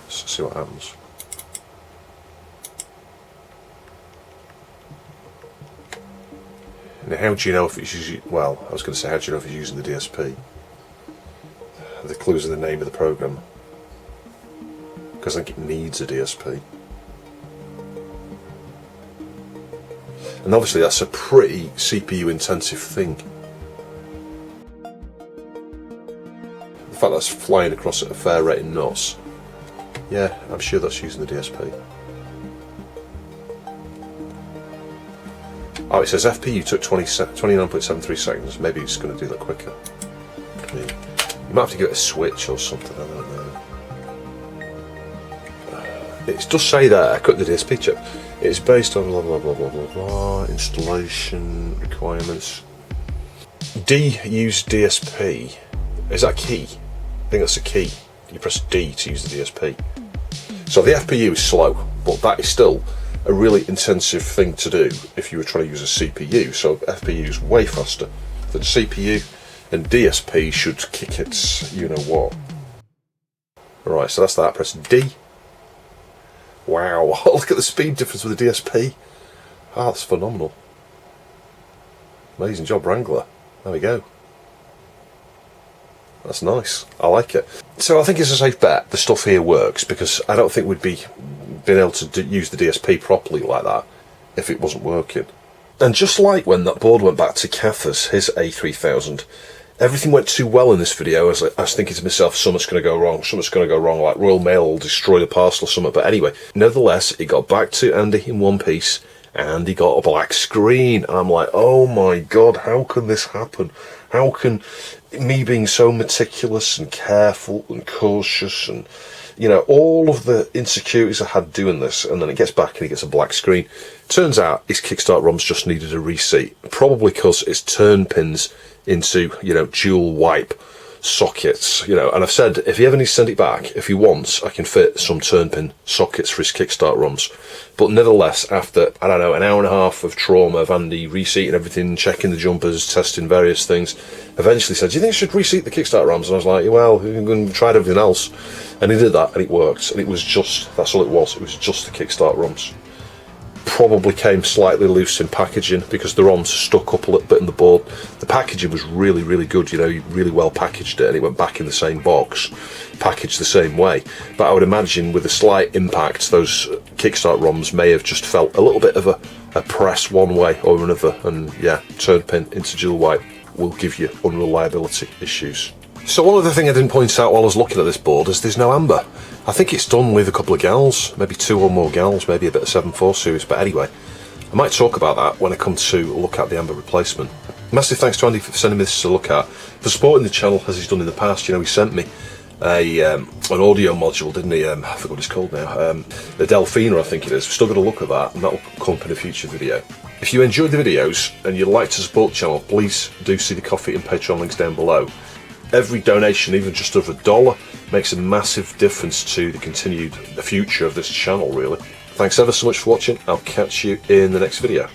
Let's see what happens. Now, how do you know if it's using, well, I was going to say, how do you know if it's using the DSP? The clues in the name of the program. Because I think it needs a DSP. And obviously that's a pretty CPU intensive thing. The fact that's flying across at a fair rate in knots. Yeah, I'm sure that's using the DSP. Oh, it says FPU took 29.73 seconds. Maybe it's going to do that quicker. I mean, you might have to give it a switch or something, I don't know. It does say there, I cut the DSP chip. It's based on blah blah blah blah blah blah, installation requirements. D use DSP. Is that a key? I think that's a key. You press D to use the DSP. So the FPU is slow, but that is still a really intensive thing to do if you were trying to use a CPU. So FPU is way faster than CPU, and DSP should kick its you know what. Alright, so that's that. Press D. Wow, look at the speed difference with the DSP. Ah, that's phenomenal. Amazing job, Wrangler. There we go. That's nice. I like it. So I think it's a safe bet the stuff here works, because I don't think we'd be being able to use the DSP properly like that if it wasn't working. And just like when that board went back to Cather's, his A3000, everything went too well in this video. I was thinking to myself, something's going to go wrong, like Royal Mail will destroy the parcel or something. But anyway, nevertheless, it got back to Andy in one piece, and he got a black screen. And I'm like, oh my God, how can this happen? How can me being so meticulous and careful and cautious and, you know, all of the insecurities I had doing this, and then it gets back and he gets a black screen. Turns out his Kickstart ROMs just needed a reseat, probably because it's turn pins into, you know, dual wipe sockets, you know. And I've said, if he ever needs to send it back, if he wants, I can fit some turn pin sockets for his Kickstart ROMs. But nevertheless, after, I don't know, an hour and a half of trauma of Andy reseating everything, checking the jumpers, testing various things, eventually said, do you think I should reseat the Kickstart ROMs? And I was like, well, we tried everything else. And he did that, and it worked. And it was just, that's all it was just the Kickstart ROMs. Probably came slightly loose in packaging because the ROMs stuck up a little bit in the board. The packaging was really, really good, you know, you really well packaged it, and it went back in the same box, packaged the same way. But I would imagine with a slight impact, those Kickstart ROMs may have just felt a little bit of a press one way or another, and yeah, turn pin into dual wipe. will give you unreliability issues. So one other thing I didn't point out while I was looking at this board is there's no amber. I think it's done with a couple of gals, maybe 2 or more gals, maybe a bit of 7.4 series, but anyway, I might talk about that when I come to look at the amber replacement. Massive thanks to Andy for sending me this to look at, for supporting the channel as he's done in the past. You know, he sent me an audio module, didn't he? I forgot what it's called now. The Delphina, I think it is. We're still going to look at that, and that will come up in a future video. If you enjoyed the videos and you'd like to support the channel, please do see the Ko-fi and Patreon links down below. Every donation, even just of $1, makes a massive difference to the future of this channel, really. Thanks ever so much for watching. I'll catch you in the next video.